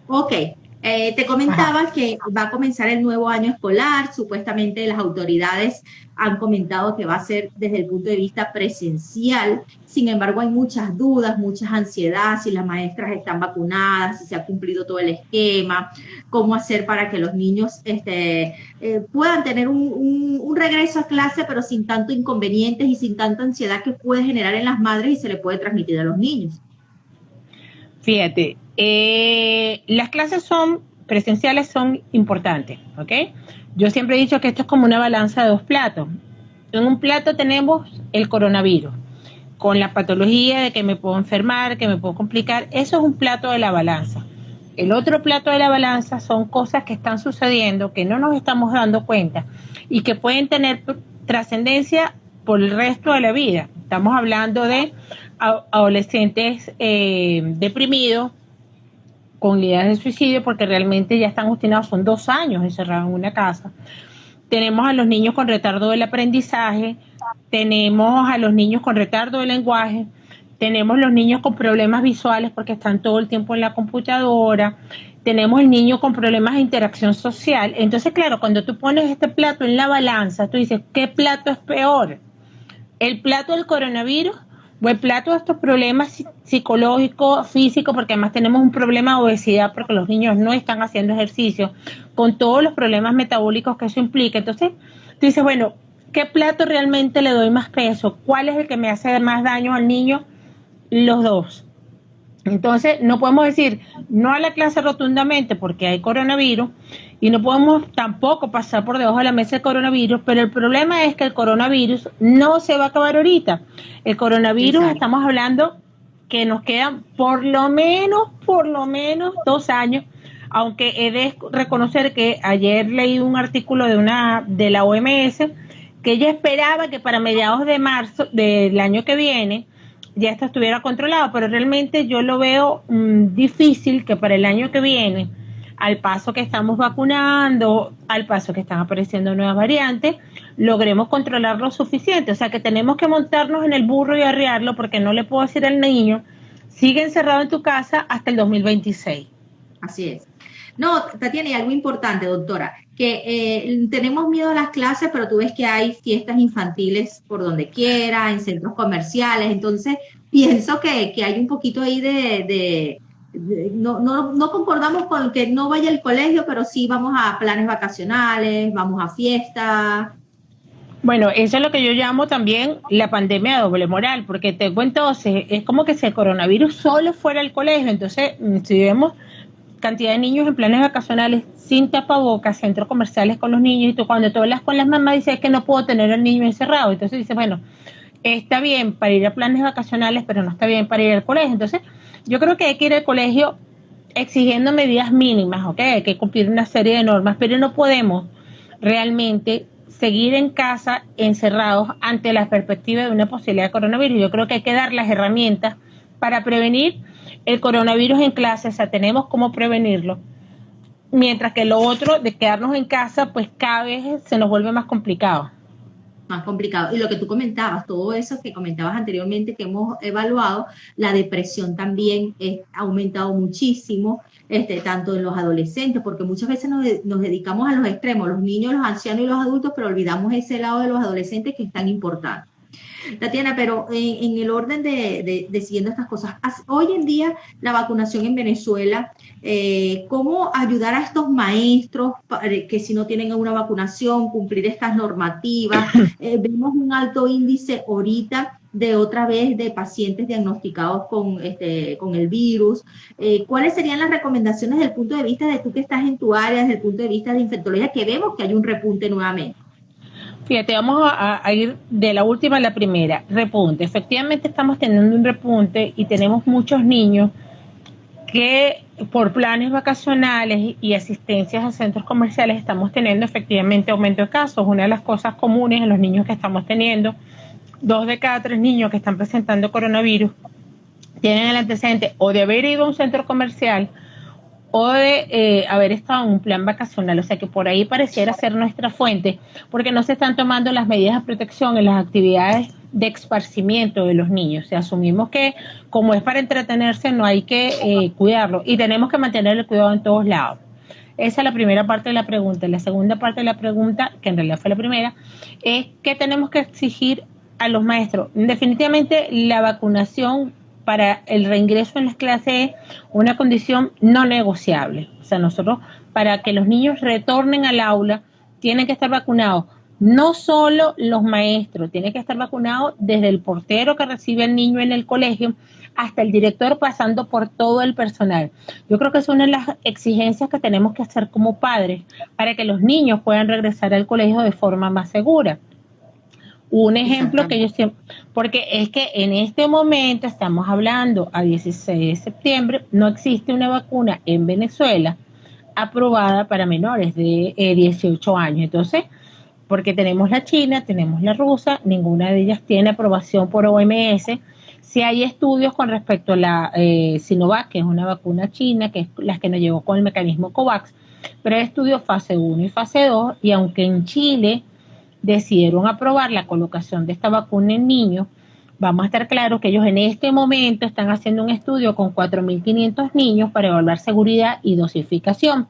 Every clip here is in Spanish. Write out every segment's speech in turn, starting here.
Ok, te Ajá. comentaba que va a comenzar el nuevo año escolar. Supuestamente las autoridades han comentado que va a ser desde el punto de vista presencial. Sin embargo, hay muchas dudas, muchas ansiedades, si las maestras están vacunadas, si se ha cumplido todo el esquema, cómo hacer para que los niños puedan tener un regreso a clase, pero sin tanto inconvenientes y sin tanta ansiedad que puede generar en las madres y se le puede transmitir a los niños. Fíjate, las clases son presenciales, son importantes, ¿ok? Yo siempre he dicho que esto es como una balanza de dos platos. En un plato tenemos el coronavirus, con la patología de que me puedo enfermar, que me puedo complicar. Eso es un plato de la balanza. El otro plato de la balanza son cosas que están sucediendo, que no nos estamos dando cuenta y que pueden tener trascendencia por el resto de la vida. Estamos hablando de adolescentes deprimidos, con ideas de suicidio, porque realmente ya están obstinados, son 2 años encerrados en una casa. Tenemos a los niños con retardo del aprendizaje, tenemos a los niños con retardo del lenguaje, tenemos los niños con problemas visuales porque están todo el tiempo en la computadora, tenemos el niño con problemas de interacción social. Entonces, claro, cuando tú pones este plato en la balanza, tú dices, ¿qué plato es peor? ¿El plato del coronavirus o el plato de estos problemas psicológicos, físicos? Porque además tenemos un problema de obesidad porque los niños no están haciendo ejercicio, con todos los problemas metabólicos que eso implica. Entonces, tú dices, bueno, ¿qué plato realmente le doy más peso? ¿Cuál es el que me hace más daño al niño? Los dos. Entonces, no podemos decir no a la clase rotundamente porque hay coronavirus y no podemos tampoco pasar por debajo de la mesa el coronavirus, pero el problema es que el coronavirus no se va a acabar ahorita. El coronavirus, Exacto. estamos hablando que nos quedan por lo menos 2 años, aunque he de reconocer que ayer leí un artículo de la OMS que ella esperaba que para mediados de marzo del año que viene ya esto estuviera controlado, pero realmente yo lo veo difícil que para el año que viene, al paso que estamos vacunando, al paso que están apareciendo nuevas variantes, logremos controlar lo suficiente. O sea que tenemos que montarnos en el burro y arriarlo, porque no le puedo decir al niño, sigue encerrado en tu casa hasta el 2026. Así es. No, Tatiana, y algo importante, doctora, que tenemos miedo a las clases, pero tú ves que hay fiestas infantiles por donde quiera, en centros comerciales, entonces pienso que hay un poquito ahí no concordamos con que no vaya al colegio, pero sí vamos a planes vacacionales, vamos a fiestas. Bueno, eso es lo que yo llamo también la pandemia de doble moral, porque te cuento, entonces, es como que si el coronavirus solo fuera el colegio. Entonces, si vemos cantidad de niños en planes vacacionales sin tapabocas, centros comerciales con los niños, y tú cuando tú hablas con las mamás dices que no puedo tener al niño encerrado. Entonces dices, bueno, está bien para ir a planes vacacionales, pero no está bien para ir al colegio. Entonces, yo creo que hay que ir al colegio exigiendo medidas mínimas, ¿ok? Hay que cumplir una serie de normas, pero no podemos realmente seguir en casa encerrados ante la perspectiva de una posibilidad de coronavirus. Yo creo que hay que dar las herramientas para prevenir el coronavirus en clase. O sea, tenemos cómo prevenirlo, mientras que lo otro de quedarnos en casa, pues cada vez se nos vuelve más complicado. Más complicado. Y lo que tú comentabas, todo eso que comentabas anteriormente que hemos evaluado, la depresión también ha aumentado muchísimo, tanto en los adolescentes, porque muchas veces nos dedicamos a los extremos, los niños, los ancianos y los adultos, pero olvidamos ese lado de los adolescentes que es tan importante. Tatiana, pero en el orden de siguiendo estas cosas, hoy en día la vacunación en Venezuela, ¿cómo ayudar a estos maestros que si no tienen una vacunación, cumplir estas normativas? Vemos un alto índice ahorita de otra vez de pacientes diagnosticados con el virus. ¿Cuáles serían las recomendaciones desde el punto de vista de tú que estás en tu área, desde el punto de vista de infectología, que vemos que hay un repunte nuevamente? Fíjate, vamos a ir de la última a la primera. Repunte. Efectivamente estamos teniendo un repunte y tenemos muchos niños que por planes vacacionales y asistencias a centros comerciales estamos teniendo efectivamente aumento de casos. Una de las cosas comunes en los niños que estamos teniendo, 2 de cada 3 niños que están presentando coronavirus tienen el antecedente o de haber ido a un centro comercial o de haber estado en un plan vacacional. O sea que por ahí pareciera ser nuestra fuente, porque no se están tomando las medidas de protección en las actividades de esparcimiento de los niños. O sea, asumimos que como es para entretenerse no hay que cuidarlo y tenemos que mantener el cuidado en todos lados. Esa es la primera parte de la pregunta. La segunda parte de la pregunta, que en realidad fue la primera, es ¿qué tenemos que exigir a los maestros? Definitivamente la vacunación para el reingreso en las clases es una condición no negociable. O sea, nosotros para que los niños retornen al aula tienen que estar vacunados. No solo los maestros, tienen que estar vacunados desde el portero que recibe al niño en el colegio hasta el director, pasando por todo el personal. Yo creo que es una de las exigencias que tenemos que hacer como padres para que los niños puedan regresar al colegio de forma más segura. Un ejemplo que yo siempre, porque es que en este momento estamos hablando a 16 de septiembre, no existe una vacuna en Venezuela aprobada para menores de 18 años. Entonces, porque tenemos la china, tenemos la rusa, ninguna de ellas tiene aprobación por OMS. Si hay estudios con respecto a la Sinovac, que es una vacuna china, que es la que nos llegó con el mecanismo COVAX, pero hay estudios fase 1 y fase 2, y aunque en Chile decidieron aprobar la colocación de esta vacuna en niños, vamos a estar claros que ellos en este momento están haciendo un estudio con 4.500 niños para evaluar seguridad y dosificación.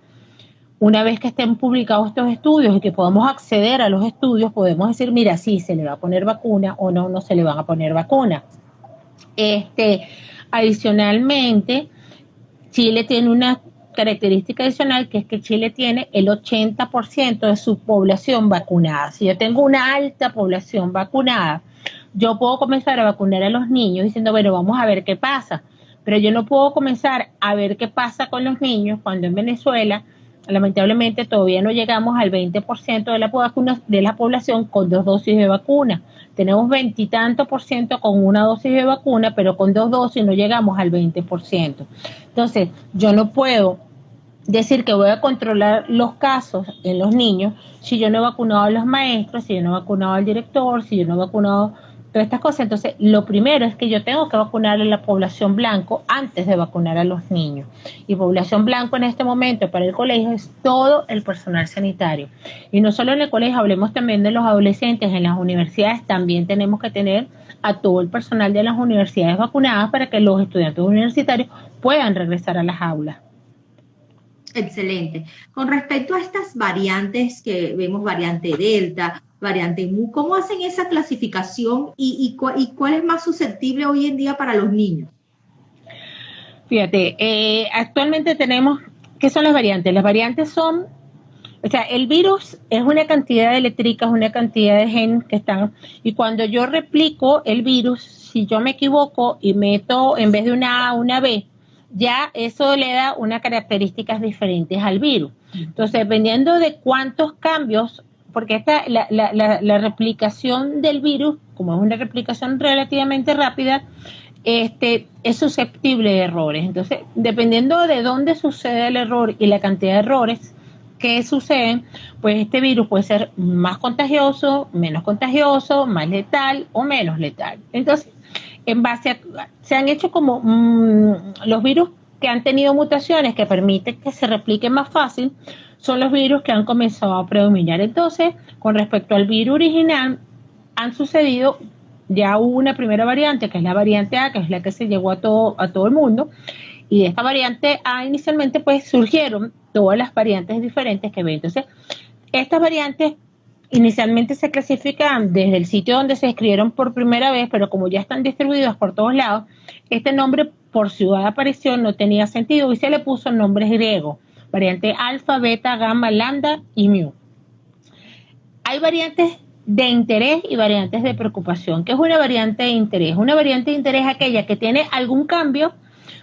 Una vez que estén publicados estos estudios y que podamos acceder a los estudios, podemos decir, mira, sí, se le va a poner vacuna o no, no se le van a poner vacuna. Adicionalmente, Chile tiene una característica adicional, que es que Chile tiene el 80% de su población vacunada. Si yo tengo una alta población vacunada, yo puedo comenzar a vacunar a los niños diciendo, bueno, vamos a ver qué pasa. Pero yo no puedo comenzar a ver qué pasa con los niños cuando en Venezuela lamentablemente todavía no llegamos al 20% de la población con 2 dosis de vacuna. Tenemos 20 y tanto por ciento con una dosis de vacuna, pero con 2 dosis no llegamos al 20%. Entonces, yo no puedo decir que voy a controlar los casos en los niños si yo no he vacunado a los maestros, si yo no he vacunado al director, si yo no he vacunado todas estas cosas. Entonces, lo primero es que yo tengo que vacunar a la población blanco antes de vacunar a los niños. Y población blanco en este momento para el colegio es todo el personal sanitario. Y no solo en el colegio, hablemos también de los adolescentes. En las universidades también tenemos que tener a todo el personal de las universidades vacunadas para que los estudiantes universitarios puedan regresar a las aulas. Excelente. Con respecto a estas variantes que vemos, variante Delta, variante Mu, ¿cómo hacen esa clasificación y cuál es más susceptible hoy en día para los niños? Fíjate, actualmente tenemos, ¿qué son las variantes? Las variantes son, o sea, el virus es una cantidad de eléctricas, una cantidad de genes que están, y cuando yo replico el virus, si yo me equivoco y meto en vez de una A, una B, ya eso le da unas características diferentes al virus. Entonces, dependiendo de cuántos cambios, porque la replicación del virus, como es una replicación relativamente rápida, es susceptible de errores. Entonces, dependiendo de dónde sucede el error y la cantidad de errores que suceden, pues este virus puede ser más contagioso, menos contagioso, más letal o menos letal. Entonces, en base a, se han hecho como los virus que han tenido mutaciones que permiten que se repliquen más fácil, son los virus que han comenzado a predominar. Entonces, con respecto al virus original, han sucedido, ya hubo una primera variante, que es la variante A, que es la que se llegó a todo el mundo, y de esta variante A inicialmente pues surgieron todas las variantes diferentes que ven. Entonces, estas variantes inicialmente se clasifican desde el sitio donde se escribieron por primera vez, pero como ya están distribuidas por todos lados, este nombre por ciudad de aparición no tenía sentido y se le puso nombres griegos, variante alfa, beta, gamma, lambda y mu. Hay variantes de interés y variantes de preocupación. ¿Qué es una variante de interés? Una variante de interés es aquella que tiene algún cambio,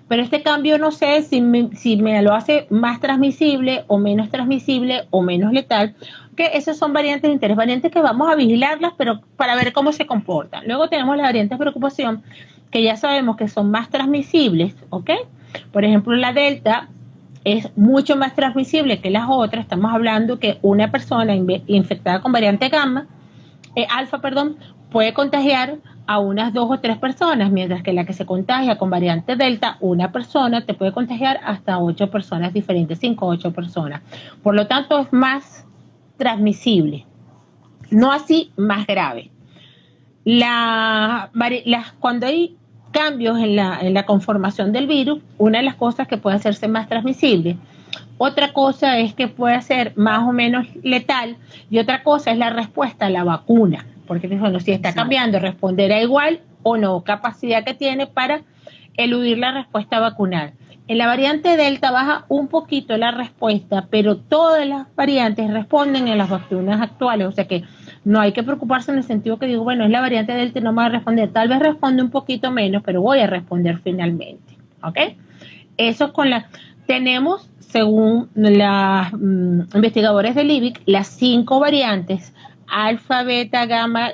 pero este cambio no sé si me lo hace más transmisible o menos transmisible o menos letal, que esas son variantes de interés, variantes que vamos a vigilarlas, pero para ver cómo se comportan. Luego tenemos las variantes de preocupación, que ya sabemos que son más transmisibles, ¿ok? Por ejemplo, la delta es mucho más transmisible que las otras. Estamos hablando que una persona infectada con variante alfa, puede contagiar a unas 2 o 3 personas, mientras que la que se contagia con variante delta, una persona te puede contagiar hasta 8 personas diferentes, 5 o 8 personas. Por lo tanto, es más transmisible, no así más grave. Cuando hay cambios en la conformación del virus, una de las cosas que puede hacerse más transmisible, otra cosa es que puede ser más o menos letal, y otra cosa es la respuesta a la vacuna, porque bueno, si está cambiando, responderá igual o no, capacidad que tiene para eludir la respuesta vacunal. En la variante Delta baja un poquito la respuesta, pero todas las variantes responden en las vacunas actuales, o sea que no hay que preocuparse en el sentido que digo, bueno, es la variante Delta y no me va a responder, tal vez responde un poquito menos, pero voy a responder finalmente, ¿ok? Eso con tenemos, según los investigadores del IBIC, las 5 variantes, alfa, beta, gamma,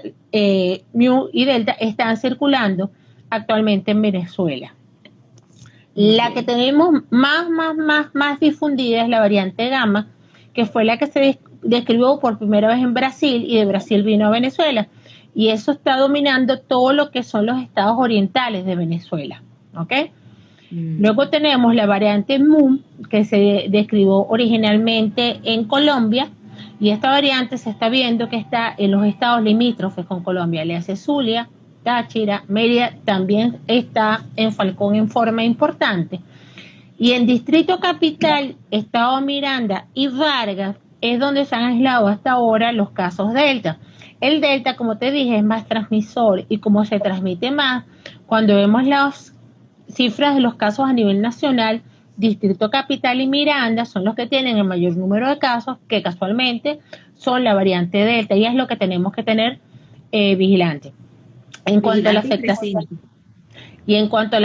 mu y delta, están circulando actualmente en Venezuela. La que tenemos más difundida es la variante gamma, que fue la que se describió por primera vez en Brasil, y de Brasil vino a Venezuela. Y eso está dominando todo lo que son los estados orientales de Venezuela, ¿ok? Luego tenemos la variante mu, que se describió originalmente en Colombia, y esta variante se está viendo que está en los estados limítrofes con Colombia, le hace Zulia, Táchira, Mérida, también está en Falcón en forma importante. Y en Distrito Capital, Estado Miranda y Vargas es donde se han aislado hasta ahora los casos Delta. El Delta, como te dije, es más transmisor, y como se transmite más, cuando vemos las cifras de los casos a nivel nacional, Distrito Capital y Miranda son los que tienen el mayor número de casos, que casualmente son la variante Delta, y es lo que tenemos que tener vigilante. En cuanto a la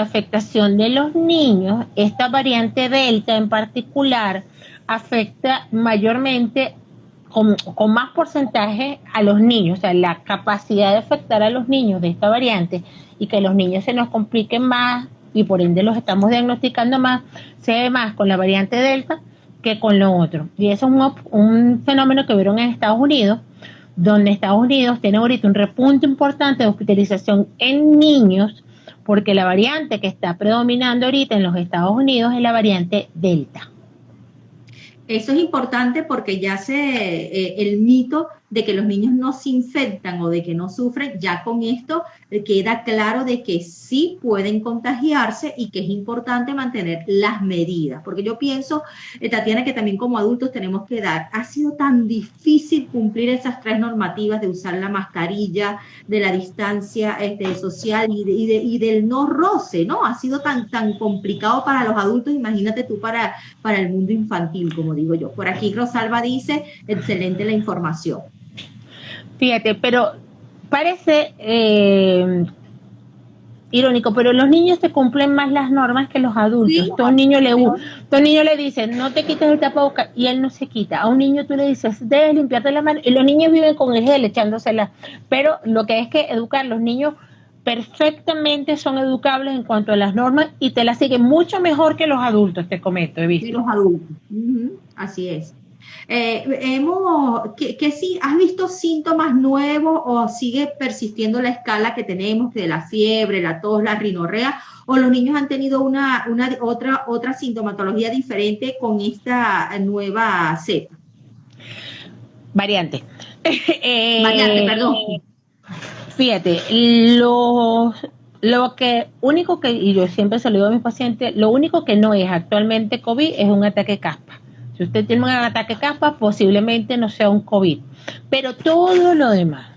afectación de los niños, esta variante Delta en particular afecta mayormente con más porcentaje a los niños, o sea, la capacidad de afectar a los niños de esta variante y que los niños se nos compliquen más y por ende los estamos diagnosticando más, se ve más con la variante Delta que con lo otro. Y eso es un fenómeno que vieron en Estados Unidos, donde Estados Unidos tiene ahorita un repunte importante de hospitalización en niños, porque la variante que está predominando ahorita en los Estados Unidos es la variante Delta. Eso es importante porque ya el mito de que los niños no se infectan o de que no sufren, ya con esto queda claro de que sí pueden contagiarse y que es importante mantener las medidas. Porque yo pienso, Tatiana, que también como adultos tenemos que ha sido tan difícil cumplir esas 3 normativas de usar la mascarilla, de la distancia social y del no roce, ¿no? Ha sido tan complicado para los adultos, imagínate tú para el mundo infantil, como digo yo. Por aquí Rosalba dice, excelente la información. Fíjate, pero parece irónico, pero los niños se cumplen más las normas que los adultos. Sí, tú a un niño le dices, no te quites el tapabocas, y él no se quita. A un niño tú le dices, debes limpiarte la mano, y los niños viven con el gel echándosela. Pero lo que es que educar, los niños perfectamente son educables en cuanto a las normas y te las siguen mucho mejor que los adultos, te comento, he visto. Que los adultos, así es. Sí, ¿has visto síntomas nuevos o sigue persistiendo la escala que tenemos de la fiebre, la tos, la rinorrea, o los niños han tenido otra sintomatología diferente con esta nueva cepa? Variante, perdón. Fíjate, lo único que, y yo siempre se lo digo a mis pacientes, lo único que no es actualmente COVID es un ataque caspa. Si usted tiene un ataque caspa, posiblemente no sea un COVID. Pero todo lo demás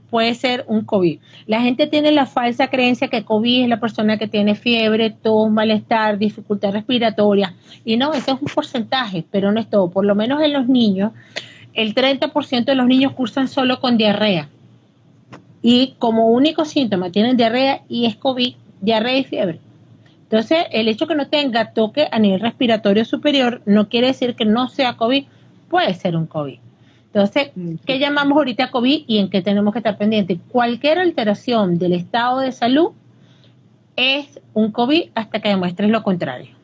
puede ser un COVID. La gente tiene la falsa creencia que COVID es la persona que tiene fiebre, tos, malestar, dificultad respiratoria. Y no, ese es un porcentaje, pero no es todo. Por lo menos en los niños, el 30% de los niños cursan solo con diarrea. Y como único síntoma tienen diarrea y es COVID, diarrea y fiebre. Entonces, el hecho que no tenga toque a nivel respiratorio superior no quiere decir que no sea COVID, puede ser un COVID. Entonces, ¿qué llamamos ahorita COVID y en qué tenemos que estar pendientes? Cualquier alteración del estado de salud es un COVID hasta que demuestres lo contrario.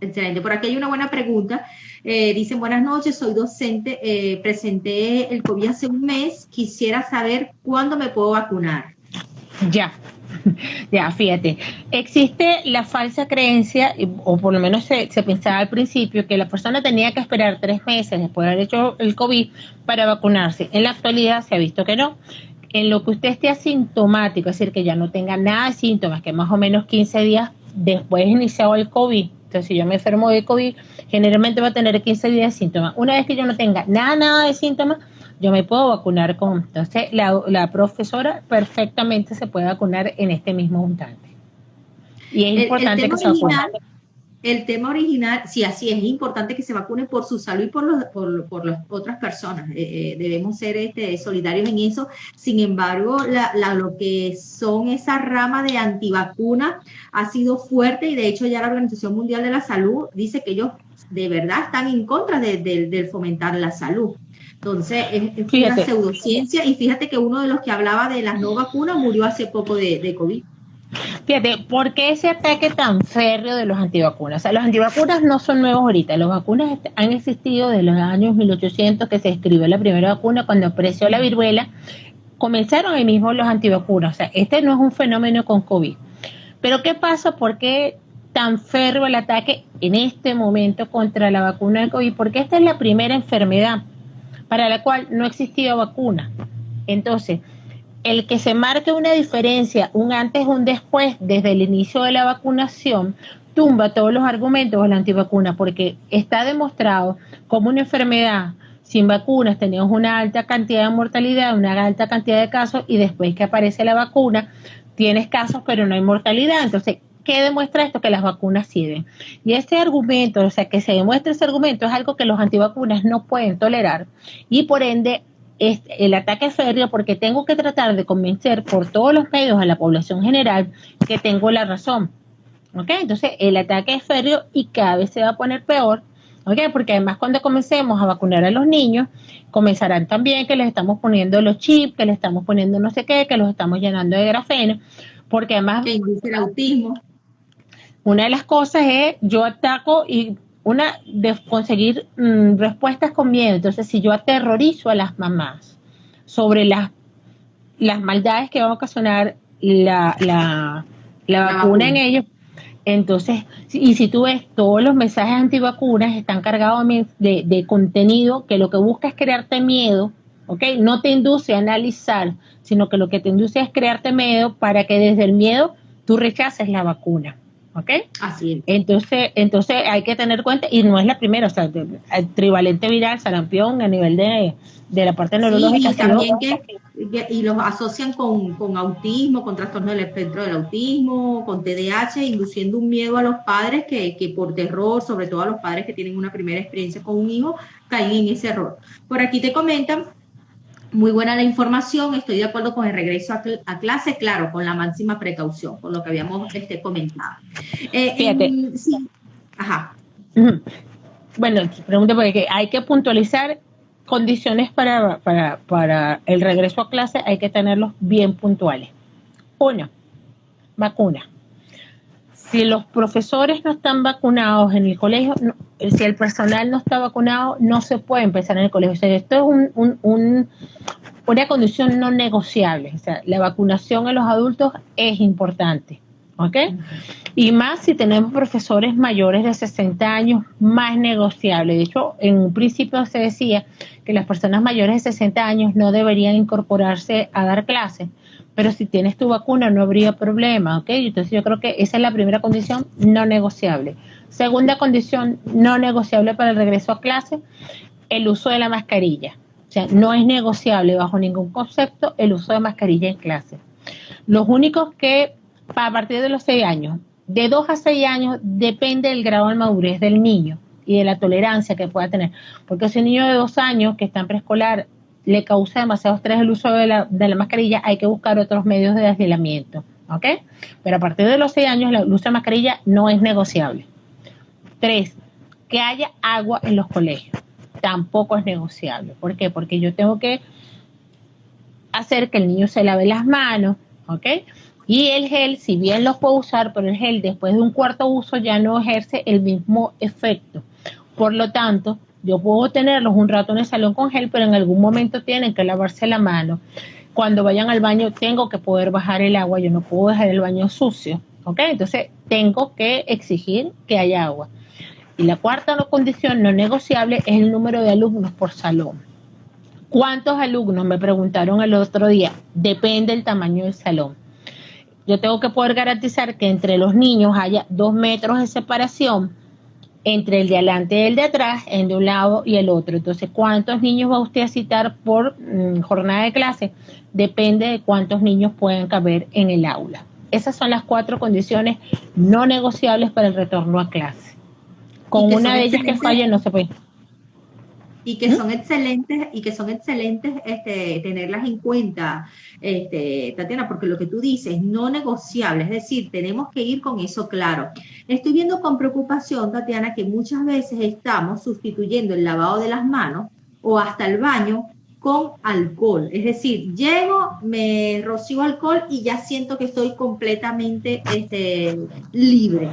Excelente. Por aquí hay una buena pregunta. Dicen, buenas noches, soy docente, presenté el COVID hace un mes, quisiera saber cuándo me puedo vacunar. Ya, Ya, fíjate, existe la falsa creencia, o por lo menos se pensaba al principio, que la persona tenía que esperar 3 meses después de haber hecho el COVID para vacunarse. En la actualidad se ha visto que no. En lo que usted esté asintomático, es decir, que ya no tenga nada de síntomas, que más o menos 15 días después de iniciado el COVID, entonces si yo me enfermo de COVID, generalmente va a tener 15 días de síntomas. Una vez que yo no tenga nada de síntomas, yo me puedo vacunar con, entonces la profesora perfectamente se puede vacunar en este mismo instante. Y es importante que se vacune. El tema original, sí, así es importante que se vacune por su salud y por las otras personas. Debemos ser solidarios en eso. Sin embargo, lo que son esa rama de antivacuna ha sido fuerte y de hecho ya la Organización Mundial de la Salud dice que ellos de verdad están en contra del fomentar la salud. Entonces, es una pseudociencia y fíjate que uno de los que hablaba de las no vacunas murió hace poco de COVID. Fíjate, ¿por qué ese ataque tan férreo de los antivacunas? O sea, los antivacunas no son nuevos ahorita, los vacunas han existido desde los años 1800 que se escribió la primera vacuna, cuando apareció la viruela, comenzaron ahí mismo los antivacunas, o sea, este no es un fenómeno con COVID. Pero ¿qué pasa? ¿Por qué tan férreo el ataque en este momento contra la vacuna del COVID? Porque esta es la primera enfermedad para la cual no existía vacuna. Entonces, el que se marque una diferencia, un antes o un después, desde el inicio de la vacunación, tumba todos los argumentos de la antivacuna, porque está demostrado como una enfermedad sin vacunas tenemos una alta cantidad de mortalidad, una alta cantidad de casos, y después que aparece la vacuna, tienes casos pero no hay mortalidad. Entonces, ¿qué demuestra esto? Que las vacunas sirven. Y este argumento, o sea, que se demuestre ese argumento es algo que los antivacunas no pueden tolerar, y por ende el ataque férreo, porque tengo que tratar de convencer por todos los medios a la población general que tengo la razón. ¿Ok? Entonces el ataque es férreo y cada vez se va a poner peor. ¿Ok? Porque además cuando comencemos a vacunar a los niños, comenzarán también que les estamos poniendo los chips, que les estamos poniendo no sé qué, que los estamos llenando de grafeno, porque además que induce el autismo. Una de las cosas es yo ataco y una de conseguir respuestas con miedo. Entonces, si yo aterrorizo a las mamás sobre las maldades que va a ocasionar la vacuna en ellos, entonces, y si tú ves, todos los mensajes antivacunas están cargados de contenido que lo que busca es crearte miedo, ¿ok? No te induce a analizar, sino que lo que te induce es crearte miedo para que desde el miedo tú rechaces la vacuna. ¿Ok? Así es. Entonces hay que tener cuenta, y no es la primera, o sea, el trivalente viral, sarampión, a nivel de la parte neurológica. Sí, y también y los asocian con autismo, con trastorno del espectro del autismo, con TDAH, induciendo un miedo a los padres que por terror, sobre todo a los padres que tienen una primera experiencia con un hijo, caen en ese error. Por aquí te comentan, muy buena la información, estoy de acuerdo con el regreso a clase, claro, con la máxima precaución, con lo que habíamos comentado. Fíjate. Sí. Ajá. Bueno, pregunta porque hay que puntualizar condiciones para el regreso a clase, hay que tenerlos bien puntuales. 1, vacuna. Si los profesores no están vacunados en el colegio, si el personal no está vacunado, no se puede empezar en el colegio. O sea, esto es una condición no negociable. O sea, la vacunación en los adultos es importante, ¿ok? Y más si tenemos profesores mayores de 60 años, más negociable. De hecho, en un principio se decía que las personas mayores de 60 años no deberían incorporarse a dar clases, pero si tienes tu vacuna no habría problema, ¿ok? Entonces yo creo que esa es la primera condición no negociable. Segunda condición no negociable para el regreso a clase, el uso de la mascarilla. O sea, no es negociable bajo ningún concepto el uso de mascarilla en clase. Los únicos que, a partir de los 6 años, de 2 a 6 años, depende del grado de madurez del niño y de la tolerancia que pueda tener. Porque si un niño de 2 años que está en preescolar le causa demasiado estrés el uso de la mascarilla, hay que buscar otros medios de aislamiento, ¿ok? Pero a partir de los 6 años el uso de mascarilla no es negociable. 3, que haya agua en los colegios, tampoco es negociable. ¿Por qué? Porque yo tengo que hacer que el niño se lave las manos, ¿ok? Y el gel, si bien lo puedo usar, pero el gel después de un cuarto uso ya no ejerce el mismo efecto. Por lo tanto, yo puedo tenerlos un rato en el salón con gel, pero en algún momento tienen que lavarse la mano. cuando vayan al baño tengo que poder bajar el agua, yo no puedo dejar el baño sucio, ¿ok? Entonces tengo que exigir que haya agua. Y la cuarta condición no negociable es el número de alumnos por salón. ¿Cuántos alumnos? Me preguntaron el otro día. Depende del tamaño del salón. Yo tengo que poder garantizar que entre los niños haya 2 metros de separación entre el de adelante y el de atrás, el de un lado y el otro. Entonces, ¿cuántos niños va usted a citar por jornada de clase? Depende de cuántos niños pueden caber en el aula. Esas son las 4 condiciones no negociables para el retorno a clase. Con una de ellas que falle no se puede. Y que son excelentes, tenerlas en cuenta, Tatiana, porque lo que tú dices, no negociable, es decir, tenemos que ir con eso claro. Estoy viendo con preocupación, Tatiana, que muchas veces estamos sustituyendo el lavado de las manos o hasta el baño con alcohol. Es decir, llego, me rocío alcohol y ya siento que estoy completamente libre.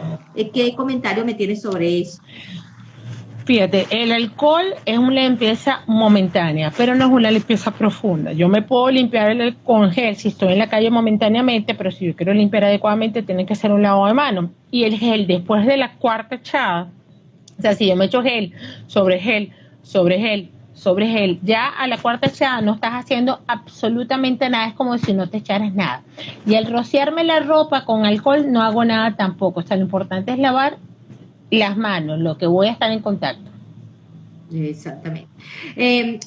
¿Qué comentario me tienes sobre eso? Fíjate, el alcohol es una limpieza momentánea, pero no es una limpieza profunda. Yo me puedo limpiar con gel si estoy en la calle momentáneamente, pero si yo quiero limpiar adecuadamente, tiene que ser un lavado de mano. Y el gel, después de la cuarta echada, o sea, si yo me echo gel, sobre gel, sobre gel, sobre gel, ya a la cuarta echada no estás haciendo absolutamente nada, es como si no te echaras nada. Y al rociarme la ropa con alcohol no hago nada tampoco. O sea, lo importante es lavar las manos, lo que voy a estar en contacto. Exactamente.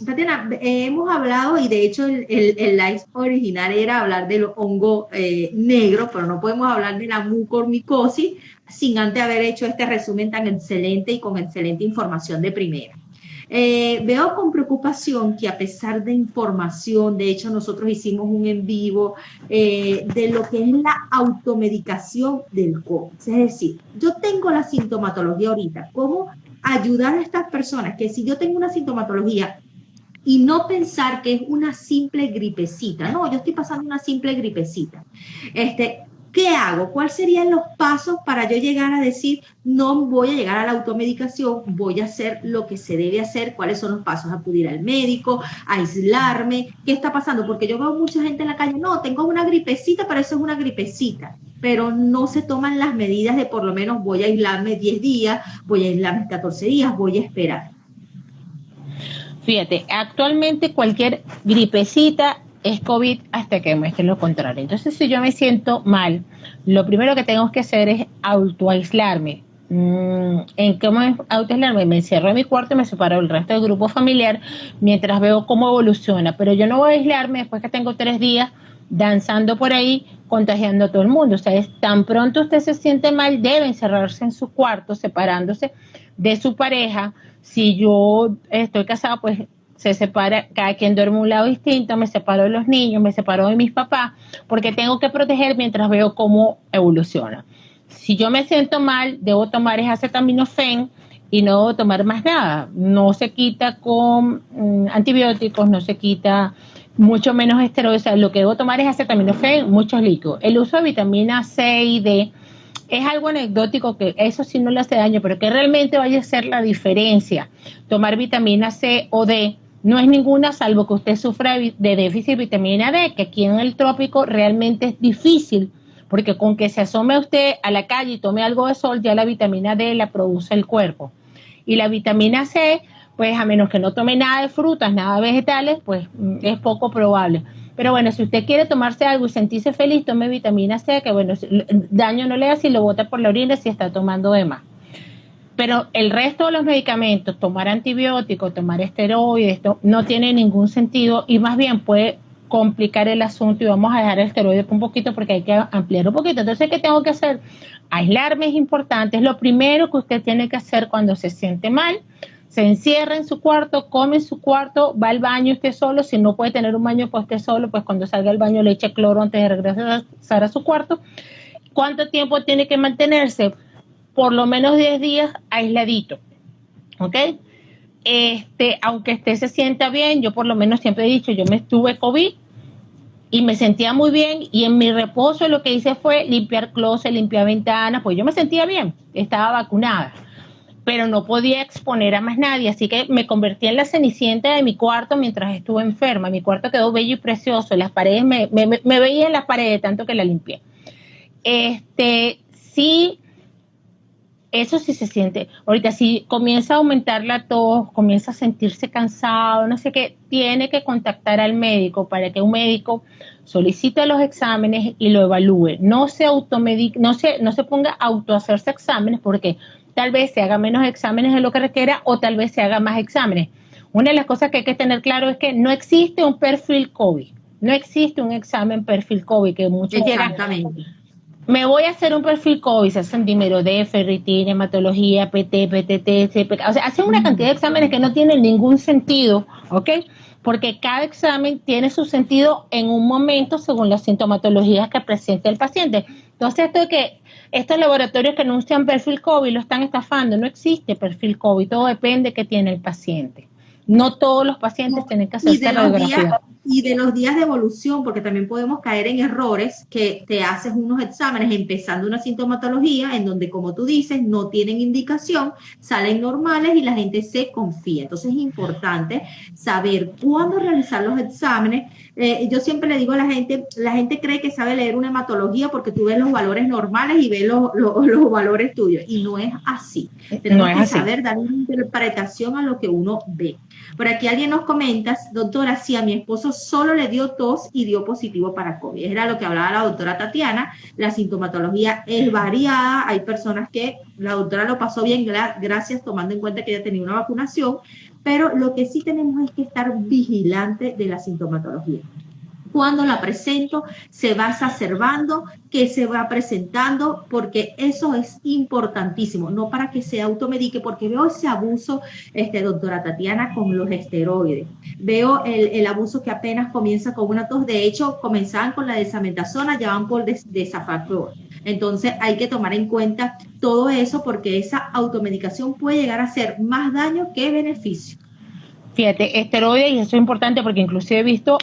Tatiana, hemos hablado, y de hecho el live original era hablar del hongo negro, pero no podemos hablar de la mucormicosis sin antes haber hecho este resumen tan excelente y con excelente información de primera. Veo con preocupación que a pesar de información, de hecho nosotros hicimos un en vivo de lo que es la automedicación del COVID. Es decir, yo tengo la sintomatología ahorita, ¿cómo ayudar a estas personas? Que si yo tengo una sintomatología y no pensar que es una simple gripecita, no, yo estoy pasando una simple gripecita, ¿qué hago? ¿Cuáles serían los pasos para yo llegar a decir, no voy a llegar a la automedicación, voy a hacer lo que se debe hacer? ¿Cuáles son los pasos? Acudir al médico, aislarme. ¿Qué está pasando? Porque yo veo mucha gente en la calle, no, tengo una gripecita, pero eso es una gripecita. Pero no se toman las medidas de por lo menos voy a aislarme 10 días, voy a aislarme 14 días, voy a esperar. Fíjate, actualmente cualquier gripecita es COVID hasta que demuestren lo contrario. Entonces, si yo me siento mal, lo primero que tengo que hacer es autoaislarme. ¿En qué me autoaislarme? Me encierro en mi cuarto y me separo del resto del grupo familiar mientras veo cómo evoluciona. Pero yo no voy a aislarme después que tengo 3 días danzando por ahí, contagiando a todo el mundo. O sea, tan pronto usted se siente mal, debe encerrarse en su cuarto, separándose de su pareja. Si yo estoy casada, pues se separa, cada quien duerme un lado distinto, me separo de los niños, me separo de mis papás, porque tengo que proteger mientras veo cómo evoluciona. Si yo me siento mal, debo tomar acetaminofén y no debo tomar más nada. No se quita con antibióticos, no se quita mucho menos esteroides. O sea, lo que debo tomar es acetaminofén, muchos líquidos. El uso de vitamina C y D es algo anecdótico, que eso sí no le hace daño, pero que realmente vaya a ser la diferencia. Tomar vitamina C o D no es ninguna, salvo que usted sufra de déficit de vitamina D, que aquí en el trópico realmente es difícil, porque con que se asome usted a la calle y tome algo de sol, ya la vitamina D la produce el cuerpo. Y la vitamina C, pues a menos que no tome nada de frutas, nada de vegetales, pues es poco probable. Pero bueno, si usted quiere tomarse algo y sentirse feliz, tome vitamina C, que bueno, daño no le hace y lo bota por la orina si está tomando de más. Pero el resto de los medicamentos, tomar antibióticos, tomar esteroides, esto no tiene ningún sentido y más bien puede complicar el asunto, y vamos a dejar el esteroide un poquito porque hay que ampliar un poquito. Entonces, ¿qué tengo que hacer? Aislarme es importante, es lo primero que usted tiene que hacer cuando se siente mal. Se encierra en su cuarto, come en su cuarto, va al baño usted solo. Si no puede tener un baño pues usted solo, pues cuando salga al baño le eche cloro antes de regresar a su cuarto. ¿Cuánto tiempo tiene que mantenerse? Por lo menos 10 días aisladito, ¿ok? Aunque usted se sienta bien, yo por lo menos siempre he dicho, yo me estuve COVID y me sentía muy bien, y en mi reposo lo que hice fue limpiar closet, limpiar ventanas, pues yo me sentía bien, estaba vacunada. pero no podía exponer a más nadie, así que me convertí en la cenicienta de mi cuarto mientras estuve enferma. Mi cuarto quedó bello y precioso, las paredes, me veía en las paredes tanto que la limpié. Sí, eso sí se siente. Ahorita si comienza a aumentar la tos, comienza a sentirse cansado, no sé qué, tiene que contactar al médico para que un médico solicite los exámenes y lo evalúe. No se automedique, no se ponga a autohacerse exámenes porque tal vez se haga menos exámenes de lo que requiera o tal vez se haga más exámenes. Una de las cosas que hay que tener claro es que no existe un perfil COVID, no existe un examen perfil COVID, que muchos llegan, Exactamente. me voy a hacer un perfil COVID, se hacen dímero D, ferritina, hematología, PT, PTT, CPK, o sea, hacen una cantidad de exámenes que no tienen ningún sentido, ¿ok? Porque cada examen tiene su sentido en un momento según las sintomatologías que presenta el paciente. Entonces, esto de que estos laboratorios que anuncian perfil COVID lo están estafando, no existe perfil COVID, todo depende de qué tiene el paciente. No todos los pacientes tienen que hacerse radiografía. Y de los días de evolución, porque también podemos caer en errores que te haces unos exámenes empezando una sintomatología en donde, como tú dices, no tienen indicación, salen normales y la gente se confía. Entonces es importante saber cuándo realizar los exámenes. Yo siempre le digo a la gente cree que sabe leer una hematología porque tú ves los valores normales y ves los valores tuyos, y no es así. Tenemos que saber dar una interpretación a lo que uno ve. Por aquí alguien nos comenta, doctora, si a mi esposo solo le dio tos y dio positivo para COVID. Era lo que hablaba la doctora Tatiana. La sintomatología es variada. Hay personas que la doctora lo pasó bien, gracias, tomando en cuenta que ella tenía una vacunación, pero lo que sí tenemos es que estar vigilantes de la sintomatología. Cuando la presento, se va exacerbando, que se va presentando, porque eso es importantísimo, no para que se automedique, porque veo ese abuso, doctora Tatiana, con los esteroides. Veo el abuso que apenas comienza con una tos. De hecho, comenzaban con la desametasona, ya van por desafactor. Entonces hay que tomar en cuenta todo eso, porque esa automedicación puede llegar a hacer más daño que beneficio. Fíjate, esteroides, y eso es importante porque inclusive he visto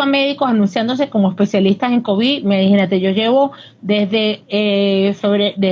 a médicos anunciándose como especialistas en COVID. Imagínate, yo llevo desde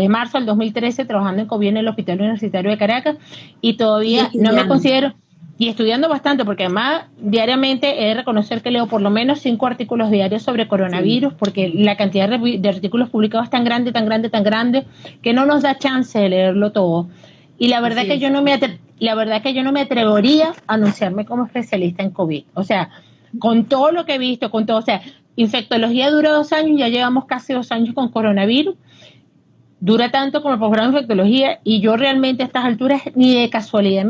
marzo del 2013 trabajando en COVID en el Hospital Universitario de Caracas y todavía no me considero, y estudiando bastante, porque además diariamente he de reconocer que leo por lo menos 5 artículos diarios sobre coronavirus, porque la cantidad de artículos publicados es tan grande, tan grande, tan grande, que no nos da chance de leerlo todo. Y la verdad que yo no me atrevería a anunciarme como especialista en COVID. O sea, con todo lo que he visto, con todo, o sea, infectología dura 2 años, ya llevamos casi 2 años con coronavirus, dura tanto como el posgrado de infectología, y yo realmente a estas alturas ni de casualidad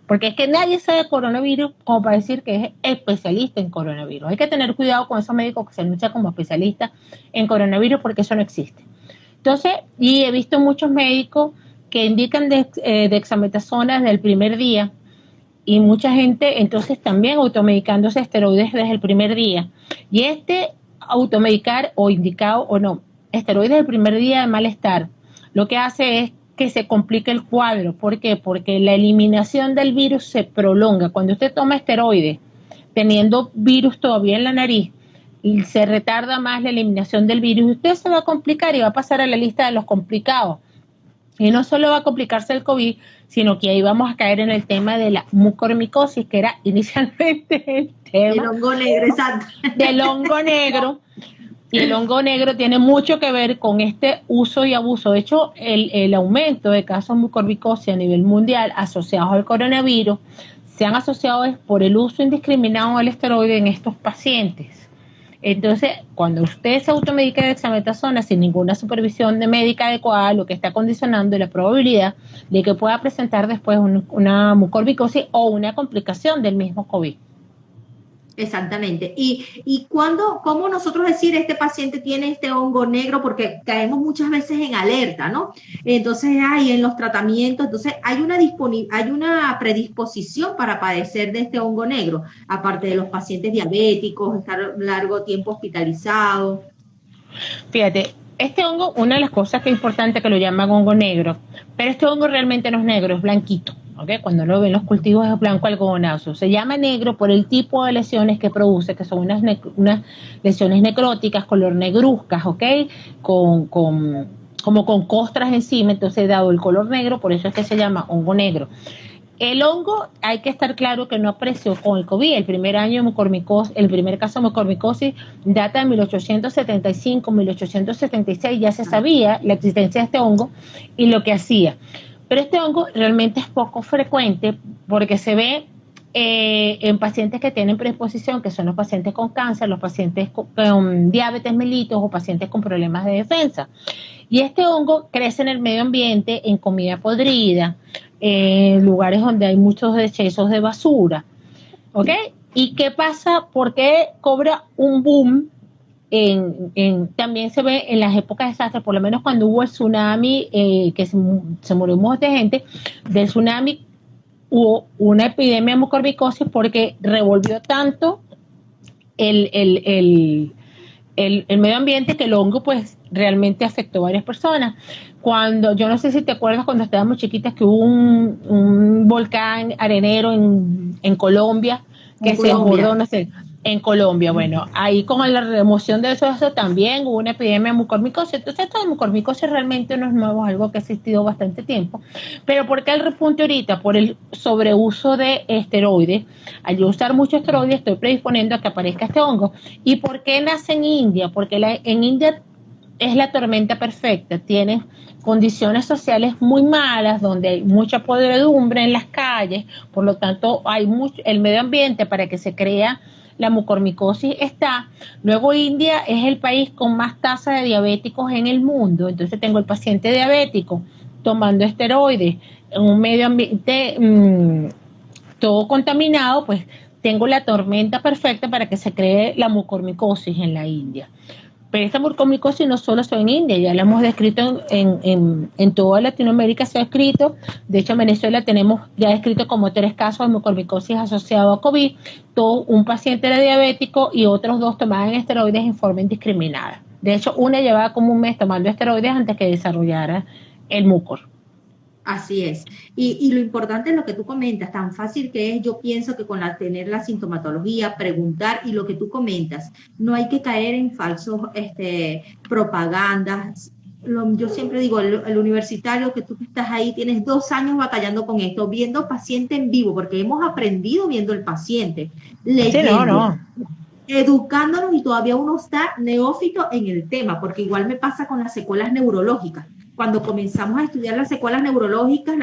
porque es que nadie sabe coronavirus como para decir que es especialista en coronavirus. Hay que tener cuidado con esos médicos que se anuncian como especialistas en coronavirus, porque eso no existe. Entonces, y he visto muchos médicos que indican dexametasona desde el primer día, y mucha gente entonces también automedicándose esteroides desde el primer día. Y automedicar o indicado o no, esteroides del primer día de malestar, lo que hace es que se complique el cuadro. ¿Por qué? Porque la eliminación del virus se prolonga. Cuando usted toma esteroides teniendo virus todavía en la nariz, se retarda más la eliminación del virus, usted se va a complicar y va a pasar a la lista de los complicados. Y no solo va a complicarse el COVID, sino que ahí vamos a caer en el tema de la mucormicosis, que era inicialmente el tema del hongo negro, exacto. Del hongo negro. Y el hongo negro tiene mucho que ver con este uso y abuso. De hecho, el aumento de casos de mucormicosis a nivel mundial asociados al coronavirus se han asociado por el uso indiscriminado del esteroide en estos pacientes. Entonces, cuando usted se automedica de dexametasona sin ninguna supervisión de médica adecuada, lo que está condicionando es la probabilidad de que pueda presentar después una mucormicosis o una complicación del mismo COVID. Exactamente. Y ¿cómo nosotros decir este paciente tiene este hongo negro? Porque caemos muchas veces en alerta, ¿no? Entonces, en los tratamientos, entonces hay una predisposición para padecer de este hongo negro, aparte de los pacientes diabéticos, estar largo tiempo hospitalizados. Fíjate, este hongo, una de las cosas que es importante que lo llaman hongo negro, pero este hongo realmente no es negro, es blanquito. ¿Okay? Cuando lo ven los cultivos es blanco algodonazo. Se llama negro por el tipo de lesiones que produce, que son unas lesiones necróticas, color negruzcas, ¿ok? Con como con costras encima, entonces dado el color negro, por eso es que se llama hongo negro. El hongo, hay que estar claro que no apareció con el COVID. El primer caso de mucormicosis data de 1875, 1876, ya se sabía la existencia de este hongo y lo que hacía. Pero este hongo realmente es poco frecuente porque se ve en pacientes que tienen predisposición, que son los pacientes con cáncer, los pacientes con diabetes mellitus o pacientes con problemas de defensa. Y este hongo crece en el medio ambiente, en comida podrida, en lugares donde hay muchos desechos de basura. ¿Ok? ¿Y qué pasa? ¿Por qué cobra un boom? También se ve en las épocas de desastres, por lo menos cuando hubo el tsunami, que se murió un montón de gente, del tsunami hubo una epidemia de mucormicosis porque revolvió tanto el medio ambiente que el hongo pues realmente afectó a varias personas. Yo no sé si te acuerdas cuando estábamos chiquitas que hubo un volcán arenero en Colombia que se desbordó, no sé, en Colombia. Bueno, ahí con la remoción de eso también hubo una epidemia de mucormicosis. Entonces esto de mucormicosis realmente no es nuevo, es algo que ha existido bastante tiempo. Pero ¿por qué el repunte ahorita? Por el sobreuso de esteroides. Al yo usar mucho esteroides estoy predisponiendo a que aparezca este hongo. ¿Y por qué nace en India? Porque en India es la tormenta perfecta, tiene condiciones sociales muy malas, donde hay mucha podredumbre en las calles, por lo tanto hay el medio ambiente para que se crea la mucormicosis está. Luego India es el país con más tasa de diabéticos en el mundo, entonces tengo el paciente diabético tomando esteroides en un medio ambiente todo contaminado, pues tengo la tormenta perfecta para que se cree la mucormicosis en la India. Pero esta mucormicosis no solo está en India, ya la hemos descrito en toda Latinoamérica, se ha escrito. De hecho, en Venezuela tenemos ya descrito como 3 casos de mucormicosis asociados a COVID. Un paciente era diabético y otros 2 tomaban esteroides en forma indiscriminada. De hecho, una llevaba como un mes tomando esteroides antes que desarrollara el mucor. Así es. Y lo importante es lo que tú comentas, tan fácil que es, yo pienso que con tener la sintomatología, preguntar y lo que tú comentas, no hay que caer en falsos propagandas. Yo siempre digo, el universitario que tú estás ahí, tienes 2 años batallando con esto, viendo paciente en vivo, porque hemos aprendido viendo el paciente, leyendo. Sí, educándonos y todavía uno está neófito en el tema, porque igual me pasa con las secuelas neurológicas. Cuando comenzamos a estudiar las secuelas neurológicas